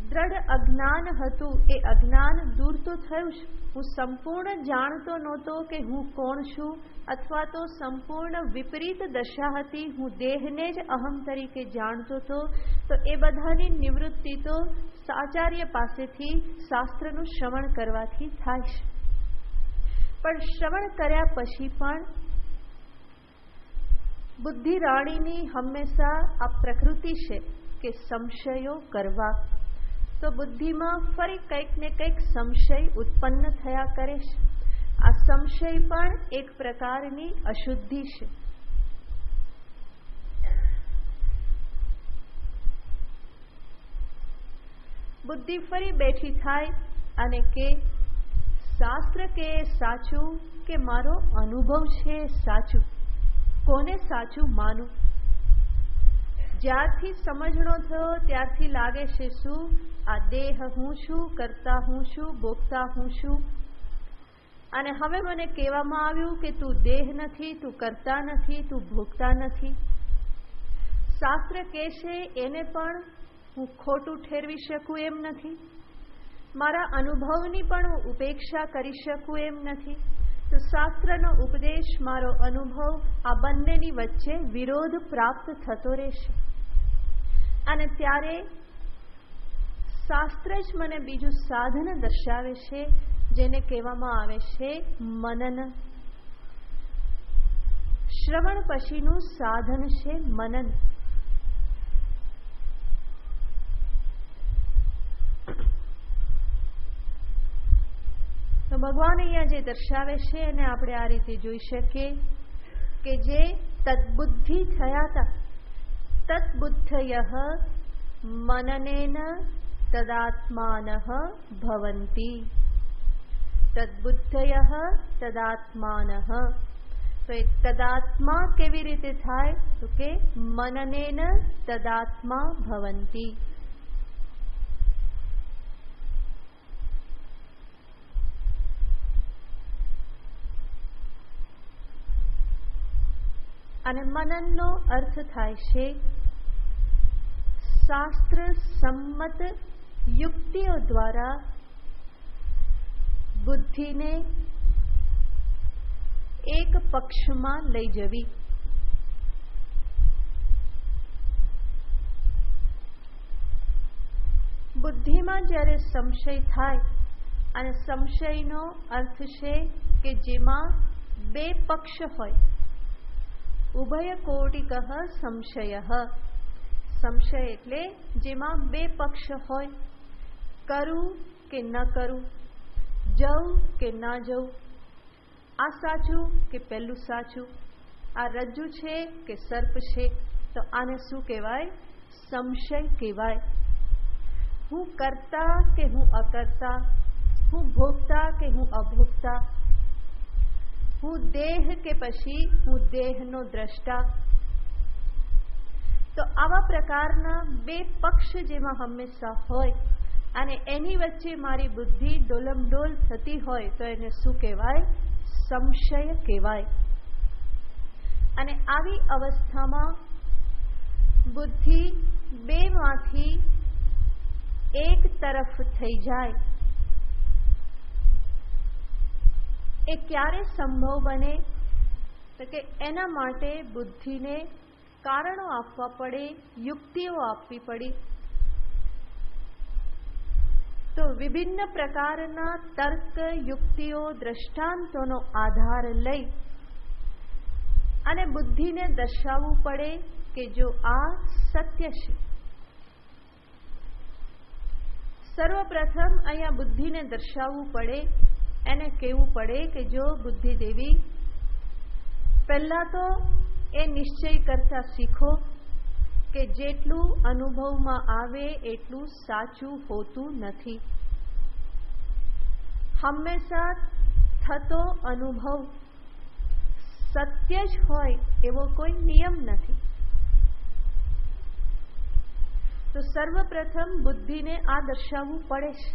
દ્રઢ અજ્ઞાન હતું એ અજ્ઞાન દૂર તો થયું છે. હું સંપૂર્ણ જાણતો નહોતો કે હું કોણ છું, અથવા તો સંપૂર્ણ વિપરીત દશા હતી, હું દેહને જ અહમ તરીકે જાણતો હતો. તો એ બધાની નિવૃત્તિ તો આચાર્ય પાસેથી શાસ્ત્રનું શ્રવણ કરવાથી થાય છે. પણ શ્રવણ કર્યા પછી પણ બુદ્ધિ રાણીની હંમેશા આ પ્રકૃતિ છે કે સંશયો કરવા. તો બુદ્ધિમાં ફરી કંઈક ને કંઈક સંશય ઉત્પન્ન થયા કરે છે. આ સંશય પણ એક પ્રકારની અશુદ્ધિ છે. બુદ્ધિ ફરી બેઠી થાય અને કે શાસ્ત્ર કે સાચું કે મારો અનુભવ છે સાચું, કોને સાચું માનું? જ્યારથી સમજણો થયો ત્યારથી લાગે છે શું આ દેહ હું છું, કરતા હું છું, ભોગતા હું છું. અને હવે મને કહેવામાં આવ્યું કે તું દેહ નથી, તું કરતા નથી, તું ભોગતા નથી. શાસ્ત્ર કહેશે એને પણ હું ખોટું ઠેરવી શકું એમ નથી, મારા અનુભવની પણ હું ઉપેક્ષા કરી શકું એમ નથી. તો શાસ્ત્રનો ઉપદેશ, મારો અનુભવ, આ બંનેની વચ્ચે વિરોધ પ્રાપ્ત થતો રહેશે. અને ત્યારે શાસ્ત્ર જ મને બીજું સાધન દર્શાવે છે, જેને કહેવામાં આવે છે મનન. શ્રવણ પછીનું સાધન છે મનન. તો ભગવાન અહીંયા જે દર્શાવે છે એને આપણે આ રીતે જોઈ શકીએ કે જે તદ્બુદ્ધિ થયા હતા, તદ્બુદ્ધયઃ મનનેન તદાત્માનઃ ભવન્તિ. તદ્બુદ્ધયઃ તદાત્માનઃ. તો એ તદાત્મા કેવી રીતે થાય? તો કે મનનેન તદાત્મા ભવન્તિ. અને મનનનો અર્થ થાય છે શાસ્ત્ર સંમત યુક્તિઓ દ્વારા બુદ્ધિને એક પક્ષમાં લઈ જવી. બુદ્ધિમાં જ્યારે સંશય થાય, અને સંશયનો અર્થ છે કે જેમાં બે પક્ષ હોય. ઉભય કોટિકઃ સંશયઃ. સંશય એટલે જેમાં બે પક્ષ હોય, કરું કે ન કરું, જવું કે ના જવું, આ સાચું કે પેલું સાચું, આ રજ્જુ છે કે સર્પ છે. તો આને શું કહેવાય? સંશય કહેવાય. હું કરતા કે હું અકર્તા, હું ભોગતા કે હું અભોગતા, હું દેહ કે પછી હું દેહનો દ્રષ્ટા. તો આવા પ્રકારના બે પક્ષ જેમાં હંમેશા હોય અને એની વચ્ચે મારી બુદ્ધિ ડોલમડોલ થતી હોય તો એને શું કહેવાય? સંશય કહેવાય. અને આવી અવસ્થામાં બુદ્ધિ બેમાંથી એક તરફ થઈ જાય એ ક્યારે સંભવ બને? તો કે એના માટે બુદ્ધિને કારણો આપવા પડે, યુક્તિઓ આપવી પડી. તો વિભિન્ન પ્રકારના તર્ક, યુક્તિઓ, દ્રષ્ટાંતોનો આધાર લઈ અને બુદ્ધિને દર્શાવવું પડે કે જો આ સત્ય છે. સર્વપ્રથમ અહીંયા બુદ્ધિને દર્શાવવું પડે, એને કહેવું પડે કે જો બુદ્ધિ દેવી, પહેલા તો એ નિશ્ચય કરતા શીખો કે જેટલું અનુભવમાં આવે એટલું સાચું હોતું નથી. હંમેશા થતો અનુભવ સત્ય જ હોય એવો કોઈ નિયમ નથી. તો સર્વપ્રથમ બુદ્ધિને આ દર્શાવવું પડે છે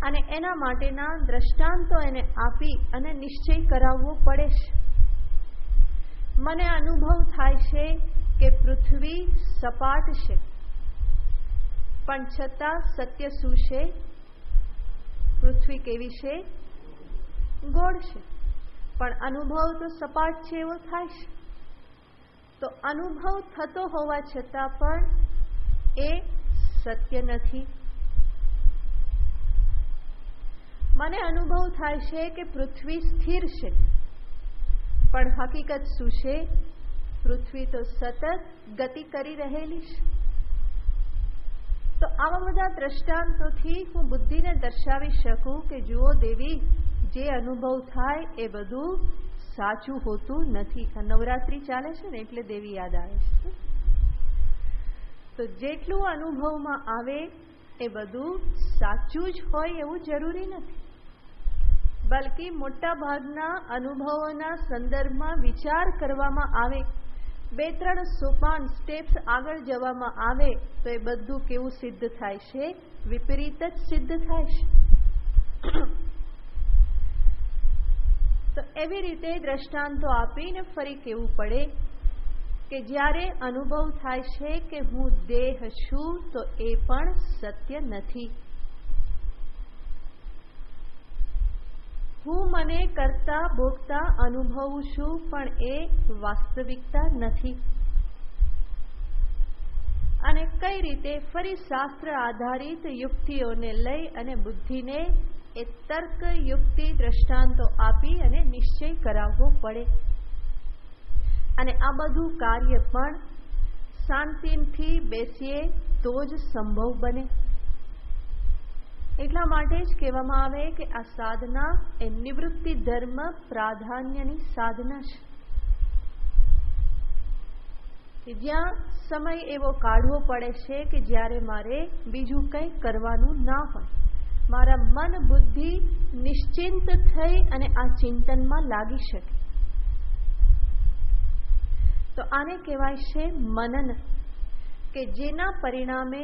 અને એના માટેના દ્રષ્ટાંતો એને આપી અને નિશ્ચય કરાવવો પડે છે. મને અનુભવ થાય છે કે પૃથ્વી સપાટ છે, પણ છતાં સત્ય શું છે? પૃથ્વી કેવી છે? ગોળ છે. પણ અનુભવ તો સપાટ છે એવો થાય છે. તો અનુભવ થતો હોવા છતાં પણ એ સત્ય નથી. મને અનુભવ થાય છે કે પૃથ્વી સ્થિર છે, પણ હકીકત શું છે? પૃથ્વી તો સતત ગતિ કરી રહેલી છે. તો આવા બધા દ્રષ્ટાંતોથી હું બુદ્ધિને દર્શાવી શકું કે જુઓ દેવી, જે અનુભવ થાય એ બધું સાચું હોતું નથી. આ નવરાત્રી ચાલે છે ને એટલે દેવી યાદ આવે છે. તો જેટલું અનુભવમાં આવે એ બધું સાચું જ હોય એવું જરૂરી નથી, બલ્કિ મોટા ભાગના અનુભવોના સંદર્ભમાં વિચાર કરવામાં આવે, 2-3 સોપાન સ્ટેપ્સ આગળ જવામાં આવે તો એ બધું કેવું સિદ્ધ થાય છે? વિપરીત જ સિદ્ધ થાય છે. તો એવી રીતે દ્રષ્ટાંતો આપીને ફરી કહેવું પડે કે જ્યારે અનુભવ થાય છે કે હું દેહ છું તો એ પણ સત્ય નથી. હું મને કરતા ભોગતા અનુભવું છું, પણ એ વાસ્તવિકતા નથી. અને કઈ રીતે ફરી શાસ્ત્ર આધારિત યુક્તિઓને લઈ અને બુદ્ધિને એ તર્ક, યુક્તિ, દ્રષ્ટાંતો આપી અને નિશ્ચય કરાવવો પડે. અને આ બધું કાર્ય પણ શાંતિથી બેસીએ તો જ સંભવ બને. એટલા માટે જ કહેવામાં આવે કે આ સાધના એ નિવૃત્તિ ધર્મ પ્રાધાન્યની સાધના છે. જ્યાં સમય એવો કાઢવો પડે છે કે જ્યારે મારે બીજું કંઈ કરવાનું ના હોય, મારા મન બુદ્ધિ નિશ્ચિંત થઈ અને આ ચિંતનમાં લાગી શકે. તો આને કહેવાય છે મનન, કે જેના પરિણામે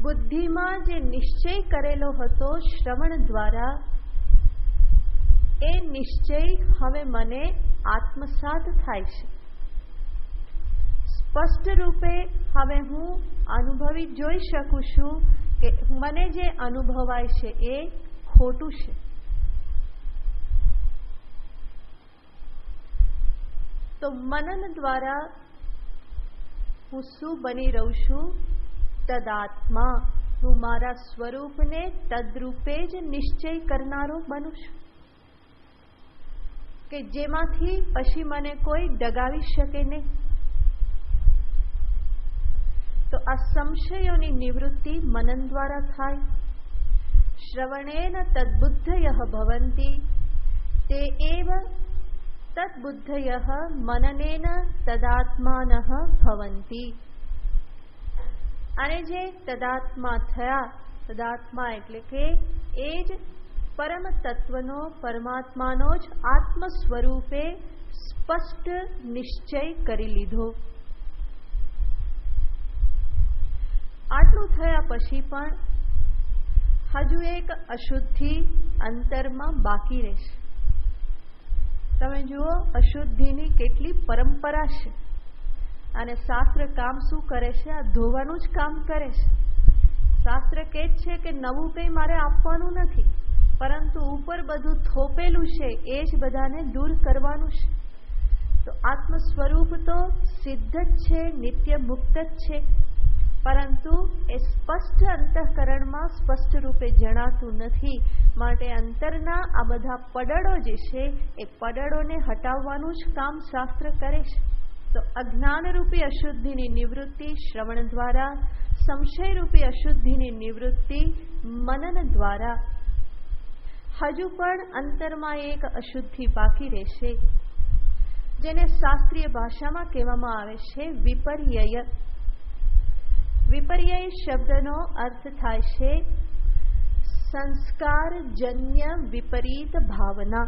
બુદ્ધિમાં જે નિશ્ચય કરેલો હતો શ્રવણ દ્વારા, એ નિશ્ચય હવે મને આત્મસાત થાય છે. સ્પષ્ટ રૂપે હવે હું અનુભવી જોઈ શકું છું કે મને જે અનુભવાય છે એ ખોટું છે. તો મનન દ્વારા હું શું બની રહું છું? તદાત્મા. હું મારા સ્વરૂપને તદ્રૂપે જ નિશ્ચય કરનારો બનું છું, કે જેમાંથી પછી મને કોઈ ડગાવી શકે નહીં. તો આ સંશયોની નિવૃત્તિ મનન દ્વારા થાય. શ્રવણેન તદ્બુદ્ધયઃ ભવન્તિ તે એવ તદ્બુદ્ધયઃ મનનેન તદાત્માનઃ ભવન્તિ. અને જે તદાત્મા થયા, તદાત્મા એટલે કે એ જ પરમ તત્વનો, પરમાત્માનો જ આત્મ સ્વરૂપે સ્પષ્ટ નિશ્ચય કરી લીધો. આટલું થયા પછી પણ હજુ એક અશુદ્ધિ અંતરમાં બાકી રહેશે. તમે જુઓ, અશુદ્ધિની કેટલી પરંપરા છે. અને શાસ્ત્ર કામ શું કરે છે? આ ધોવાનું જ કામ કરે છે. શાસ્ત્ર કહે છે કે નવું કંઈ મારે આપવાનું નથી, પરંતુ ઉપર બધું થોપેલું છે એ જ બધાને દૂર કરવાનું છે. તો આત્મ સ્વરૂપ તો સિદ્ધ જ છે, નિત્ય મુક્ત જ છે, પરંતુ એ સ્પષ્ટ અંતઃકરણમાં સ્પષ્ટ રૂપે જણાતું નથી. માટે અંતરના આ બધા પડડો જે છે એ પડડોને હટાવવાનું જ કામ શાસ્ત્ર કરે છે. તો અજ્ઞાનરૂપી અશુદ્ધિની નિવૃત્તિ શ્રવણ દ્વારા, સંશયરૂપી અશુદ્ધિની નિવૃત્તિ મનન દ્વારા. હજુ પણ અંતરમાં એક અશુદ્ધિ બાકી રહેશે, જેને શાસ્ત્રીય ભાષામાં કહેવામાં આવે છે વિપર્યય. વિપર્યય શબ્દનો અર્થ થાય છે સંસ્કારજન્ય વિપરીત ભાવના.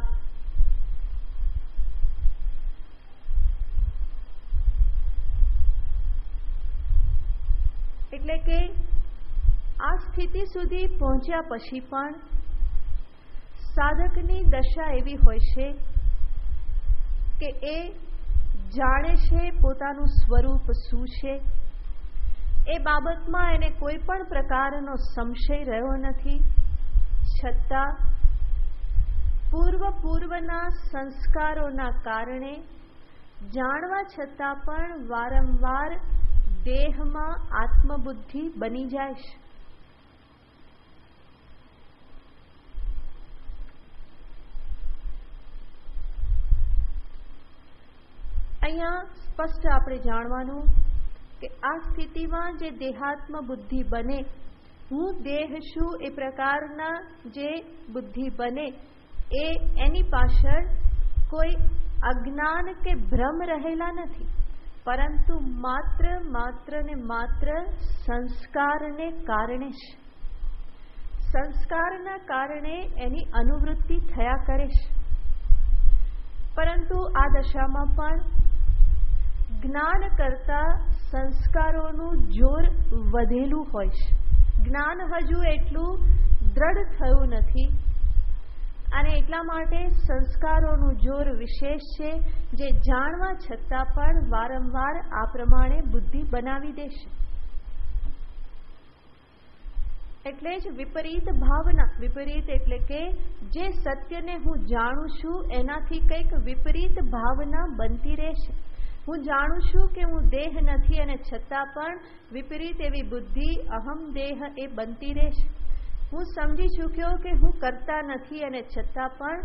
એટલે કે આ સ્થિતિ સુધી પહોંચ્યા પછી પણ સાધકની દશા એવી હોય છે કે એ જાણે છે પોતાનું સ્વરૂપ શું છે. એ બાબતમાં એને કોઈ પણ પ્રકારનો સંશય રહ્યો નથી, છતાં પૂર્વના સંસ્કારોના કારણે જાણવા છતાં પણ વારંવાર દેહમાં આત્મબુદ્ધિ બની જાય છે. અહીંયા સ્પષ્ટ આપણે જાણવાનું કે આ સ્થિતિમાં જે દેહાત્મ બુદ્ધિ બને, હું દેહ છું એ પ્રકારના જે બુદ્ધિ બને, એની પાછળ કોઈ અજ્ઞાન કે ભ્રમ રહેલા નથી, પરંતુ માત્ર ને માત્ર સંસ્કારને કારણે છે. સંસ્કારના કારણે એની અનુવૃત્તિ થયા કરે છે. પરંતુ આ દશામાં પણ જ્ઞાન કરતા સંસ્કારોનું જોર વધેલું હોય છે. જ્ઞાન હજુ એટલું દ્રઢ થયું નથી અને એટલા માટે સંસ્કારોનું જોર વિશેષ છે, જે જાણવા છતાં પણ વારંવાર આ પ્રમાણે બુદ્ધિ બનાવી દેશે. એટલે જ વિપરીત ભાવના. વિપરીત એટલે કે જે સત્યને હું જાણું છું એનાથી કંઈક વિપરીત ભાવના બનતી રહેશે. હું જાણું છું કે હું દેહ નથી અને છતાં પણ વિપરીત એવી બુદ્ધિ અહમ દેહ એ બનતી રહેશે. હું સમજી ચૂક્યો કે હું કરતા નથી અને છતાં પણ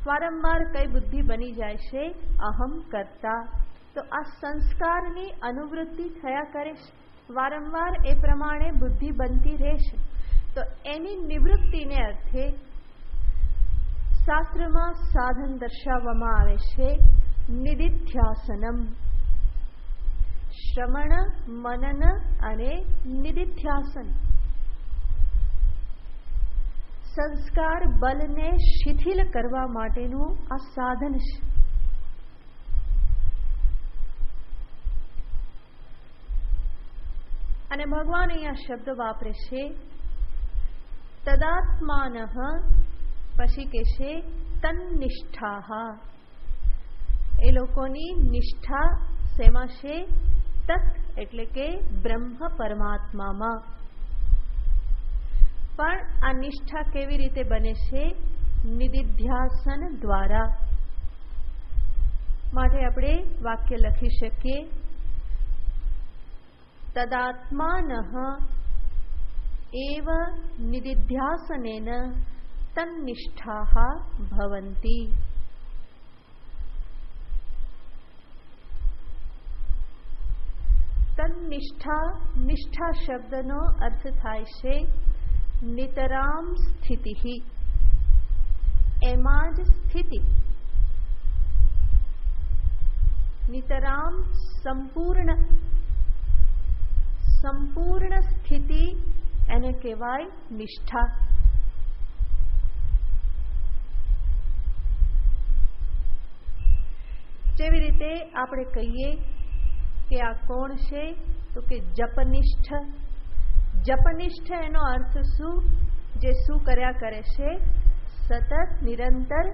વારંવાર કઈ બુદ્ધિ બની જાય છે અહમ કરતા. તો આ સંસ્કારની અનુવૃત્તિ થયા કરે છે, વારંવાર એ પ્રમાણે બુદ્ધિ બનતી રહેશે. તો એની નિવૃત્તિને અર્થે શાસ્ત્રમાં સાધન દર્શાવવામાં આવે છે નિદિધ્યાસનમ. શ્રવણ, મનન અને નિદિધ્યાસન સંસ્કાર બલને શિથિલ કરવા માટેનું આ સાધન છે. અને ભગવાન અહીંયા શબ્દ વાપરે છે તદાત્માનઃ, પછી કે છે તન્નિષ્ઠાઃ. એ લોકોની નિષ્ઠા શેમાં છે? તત્ એટલે કે બ્રહ્મ પરમાત્મામાં. પણ આ નિષ્ઠા કેવી રીતે બને છે? નિદિધ્યાસન દ્વારા. માટે આપણે વાક્ય લખી શકીએ તદાત્માનઃ એવ નિદિધ્યાસનેન તન્નિષ્ઠાઃ ભવન્તિ. તન્નિષ્ઠા, નિષ્ઠા શબ્દનો અર્થ થાય છે નિતરામ સ્થિતિ. એમાં જ સ્થિતિ, નિતરામ સંપૂર્ણ સ્થિતિ એને કહેવાય નિષ્ઠા. જેવી રીતે આપણે કહીએ કે આ કોણ છે? તો કે જપનિષ્ઠ. જપનિષ્ઠ એનો અર્થ શું? જે શું કર્યા કરે છે? સતત નિરંતર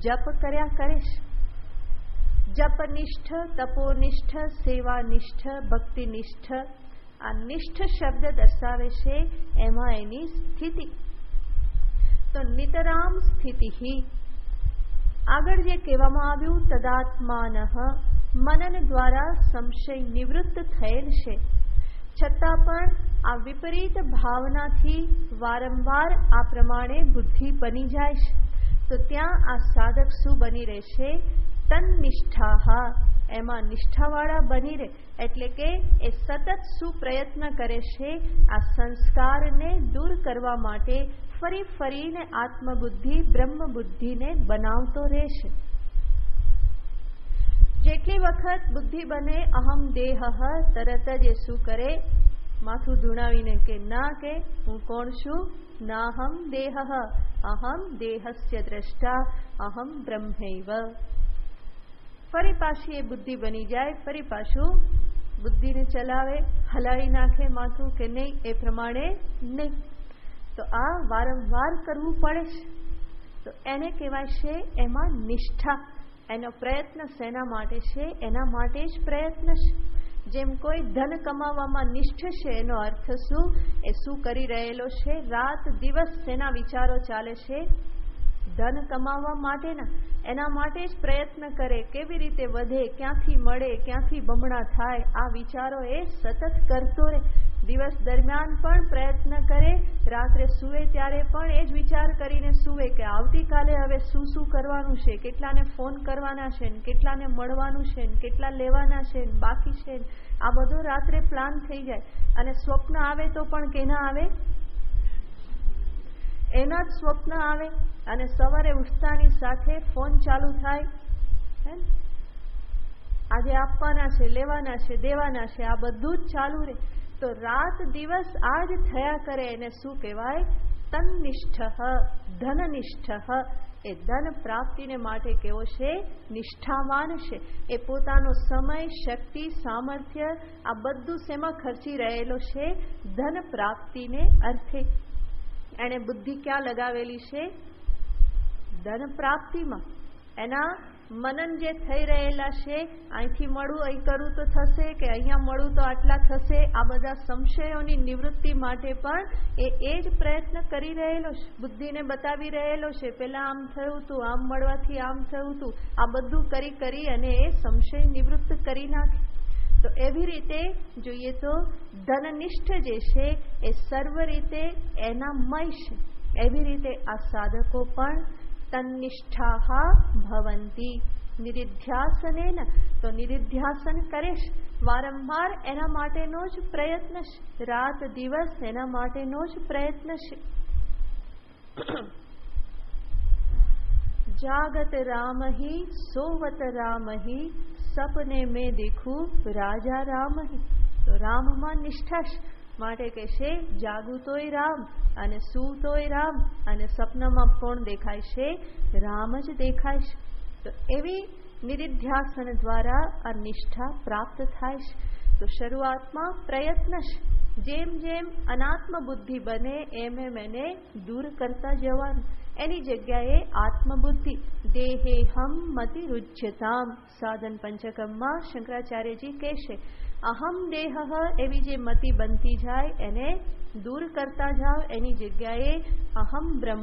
જપ કર્યા કરે છે. જપનિષ્ઠ, તપોનિષ્ઠ, સેવાનિષ્ઠ, ભક્તિનિષ્ઠ. આ નિષ્ઠ શબ્દ દર્શાવે છે એમાં એની સ્થિતિ. તો નિતરામ સ્થિતિ. આગળ જે કહેવામાં આવ્યું તદાત્માનઃ, મનન દ્વારા સંશય નિવૃત્ત થયેલ છે, છતાં પણ આ વિપરીત ભાવનાથી વારંવાર આ પ્રમાણે બુદ્ધિ બની જાય છે, તો ત્યાં આ સાધક શું બની રહેશે? તન્નિષ્ઠાઃ, એમાં નિષ્ઠાવાળા બની રહે, એટલે કે એ સતત શું પ્રયત્ન કરે છે? આ સંસ્કારને દૂર કરવા માટે ફરી ફરીને આત્મબુદ્ધિ બ્રહ્મ બુદ્ધિને બનાવતો રહેશે. જેટલી વખત બુદ્ધિ બને અહમ દેહ, તરત જ એ શું કરે? માથું ધૂણાવીને કે ના, કે હું કોણ છું? નાહમ દેહ, અહમ દેહસ્ય દ્રષ્ટા, અહમ બ્રહ્મૈવ. ફરી પાછી એ બુદ્ધિ બની જાય, ફરી પાછું બુદ્ધિને ચલાવે, હલાવી નાખે માથું કે નહીં, એ પ્રમાણે નહીં. તો આ વારંવાર કરવું પડે છે. તો એને કહેવાય છે એમાં નિષ્ઠા. એનો પ્રયત્ન શેના માટે છે? એના માટે જ પ્રયત્ન છે. જેમ કોઈ ધન કમાવામાં નિષ્ઠ છે, એનો અર્થ શું? એ શું કરી રહેલો છે? રાત દિવસ શેના વિચારો ચાલે છે? ધન કમાવા માટેના. એના માટે જ પ્રયત્ન કરે, કેવી રીતે વધે, ક્યાંથી મળે, ક્યાંથી બમણા થાય, આ વિચારો એ સતત કરતો રહે. દિવસ દરમિયાન પણ પ્રયત્ન કરે, રાત્રે સૂવે ત્યારે પણ એ જ વિચાર કરીને સૂવે કે આવતીકાલે હવે શું શું કરવાનું છે, કેટલાને ફોન કરવાના છે, કેટલાને મળવાનું છે, કેટલા લેવાના છે, બાકી છે. આ બધો રાત્રે પ્લાન થઈ જાય. અને સ્વપ્ન આવે તો પણ કેના આવે? એના જ સ્વપ્ન આવે. અને સવારે ઉઠતાની સાથે ફોન ચાલુ થાય, આજે આપવાના છે, લેવાના છે, દેવાના છે, આ બધું જ ચાલુ રહે. તો રાત દિવસ આ જ થયા કરે. એને શું કહેવાય? તન્નિષ્ઠ, ધનનિષ્ઠ. એ ધન પ્રાપ્તિને માટે કેવો છે? નિષ્ઠાવાન છે. એ પોતાનો સમય, શક્તિ, સામર્થ્ય આ બધું શેમાં ખર્ચી રહેલો છે? ધન પ્રાપ્તિને અર્થે. એને બુદ્ધિ ક્યાં લગાવેલી છે? ધન પ્રાપ્તિમાં. એના મનન જે થઈ રહેલા છે, અહીંથી મળું અહીં કરું તો થશે, કે અહીંયા મળું તો આટલા થશે, આ બધા સંશયોની નિવૃત્તિ માટે પણ એ જ પ્રયત્ન કરી રહેલો છે. બુદ્ધિને બતાવી રહેલો છે, પેલા આમ થયું હતું, આમ મળવાથી આમ થયું હતું, આ બધું કરી કરી અને એ સંશય નિવૃત્ત કરી નાખે. તો એવી રીતે જોઈએ તો ધનનિષ્ઠ જે છે એ સર્વ રીતે એનામય છે. એવી રીતે આ સાધકો પણ તન્નિષ્ઠા ભવંતી નિરિધ્યાસનેન. તો નિરિધ્યાસન કરે છે, વારંવાર એના માટેનો જ પ્રયત્ન છે, રાત દિવસ એના માટેનો જ પ્રયત્ન છે. જાગત રામ હિ સોવત રામ હિ, સપને મેં દેખું રાજા રામ હિ. તો રામમાં નિષ્ઠા છે, માટે કે છે જાગું તોય રામ, અને સૂ તોય રામ, અને સપનામાં કોણ દેખાય છે? રામ જ દેખાય છે. તો એવી નિરિધ્યાસન દ્વારા આ નિષ્ઠા પ્રાપ્ત થાય છે. તો શરૂઆતમાં પ્રયત્ન છે, જેમ જેમ અનાત્મ બુદ્ધિ બને એમ એમ એને દૂર કરતા જવાનું. એની જગ્યાએ આત્મબુદ્ધિ દેહે હમ મતિ રુજ્યતામ. સાધન પંચકમમાં શંકરાચાર્યજી કહેશે અહમ દેહ, એવી જે મતિ બનતી જાય એને દૂર કરતા જાઓ. એની જગ્યાએ અહમ બ્રહ્મ,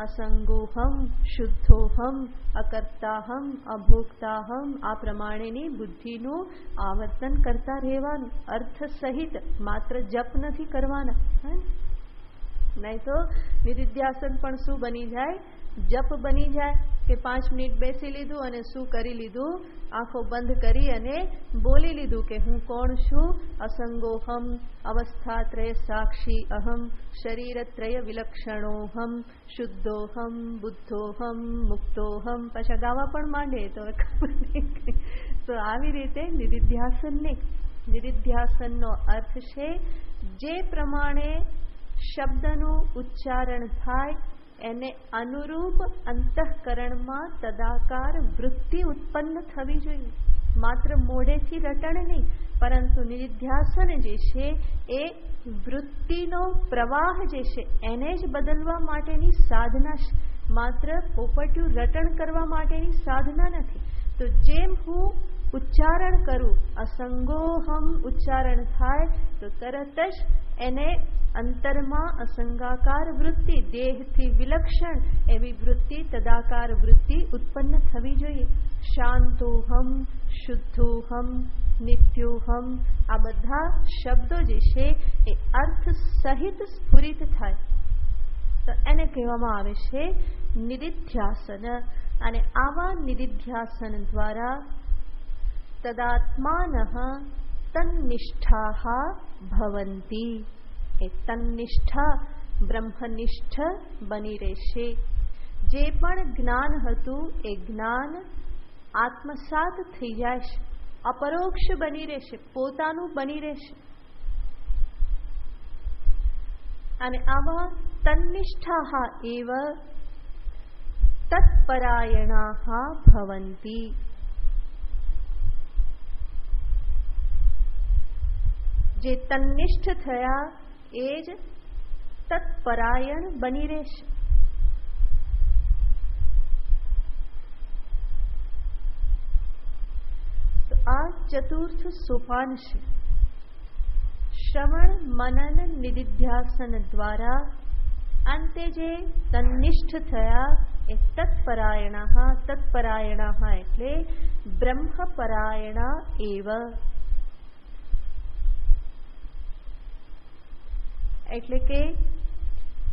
અસંગોહમ, શુદ્ધોહમ, અકર્તાહમ, અભોક્તાહમ, આ પ્રમાણેની બુદ્ધિનું આવર્તન કરતા રહેવાનું. અર્થ સહિત, માત્ર જપ નથી કરવાના. નહીં તો નિરિધ્યાસન પણ શું બની જાય? જપ બની જાય. કે 5 મિનિટ બેસી લીધું અને શું કરી લીધું? આંખો બંધ કરી અને બોલી લીધું કે હું કોણ છું? અસંગોહમ, અવસ્થાત્રય સાક્ષી અહમ, શરીરત્રય વિલક્ષણોહમ, શુદ્ધોહમ, બુદ્ધોહમ, મુક્તોહમ. પાછા ગાવા પણ માંડે તો ખબર નહીં. તો આવી રીતે નિરિધ્યાસનને, નિરિધ્યાસનનો અર્થ છે જે પ્રમાણે શબ્દનું ઉચ્ચારણ થાય એને અનુરૂપ અંતઃકરણમાં તદાકાર વૃત્તિ ઉત્પન્ન થવી જોઈએ. માત્ર મોઢેથી રટણ નહીં, પરંતુ નિરિધ્યાસન જે છે એ વૃત્તિનો પ્રવાહ જે છે એને જ બદલવા માટેની સાધના છે. માત્ર પોપટિયું રટણ કરવા માટેની સાધના નથી. તો જેમ હું ઉચ્ચારણ કરું, અસંગોહમ ઉચ્ચારણ થાય તો તરત જ એને અંતરમાં અસંગાકાર વૃત્તિ, દેહથી વિલક્ષણ એવી વૃત્તિ, તદાકાર વૃત્તિ ઉત્પન્ન થવી જોઈએ. શાંતોહમ, શુદ્ધોહમ, નિત્યોહમ, આ બધા શબ્દો જે છે એ અર્થ સહિત સ્ફુરિત થાય તો એને કહેવામાં આવે છે નિદિધ્યાસન. અને આવા નિદિધ્યાસન દ્વારા તદાત્માનઃ તન્નિષ્ઠાઃ ભવન્તિ. એ તન્નિષ્ઠા બ્રહ્મનિષ્ઠ બની રહેશે. જે પણ જ્ઞાન હતું એ જ્ઞાન આત્મસાત થઈ જાય છે, અપરોક્ષ બની રહેશે, પોતાનું બની રહેશે. અને આવા તન્નિષ્ઠાઃ એવ તત્પરાયણાઃ ભવન્તિ. જે તન્નિષ્ઠ થયા એ જ તત્પરાયણ બની રહેશે. તો આ ચતુર્થ સોપાન છે. શ્રવણ, મનન, નિદિધ્યાસન દ્વારા અંતે જે તન્નિષ્ઠ થયા એ તત્પરાયણાઃ એટલે બ્રહ્મપરાયણા એવ. એટલે કે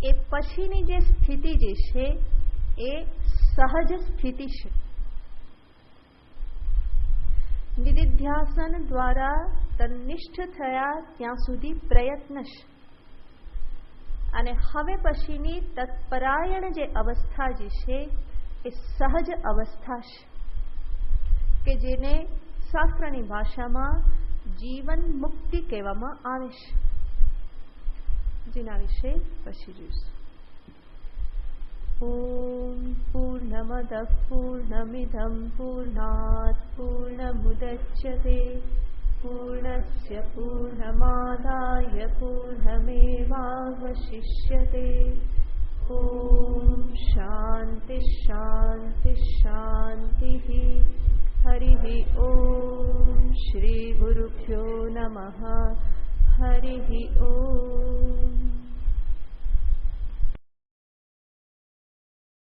એ પછીની જે સ્થિતિ જે છે એ સહજ સ્થિતિ છે. નિદિધ્યાસન દ્વારા તન્નિષ્ઠ થયા ત્યાં સુધી પ્રયત્ન છે. અને હવે પછીની તત્પરાયણ જે અવસ્થા જે છે એ સહજ અવસ્થા છે કે જેને શાસ્ત્રની ભાષામાં જીવન મુક્તિ કહેવામાં આવે છે. જેના વિશે પછી જોઈશું. ઓમ પૂર્ણમદ પૂર્ણમિદં પૂર્ણાત પૂર્ણમુદચ્યતે પૂર્ણસ્ય પૂર્ણમાદાય પૂર્ણમેવાવશિષ્યતે. ઓમ શાંતિ શાંતિ શાંતિ. હરિ ઓમ શ્રી ગુરુભ્યો નમઃ. હરિ ઓમ.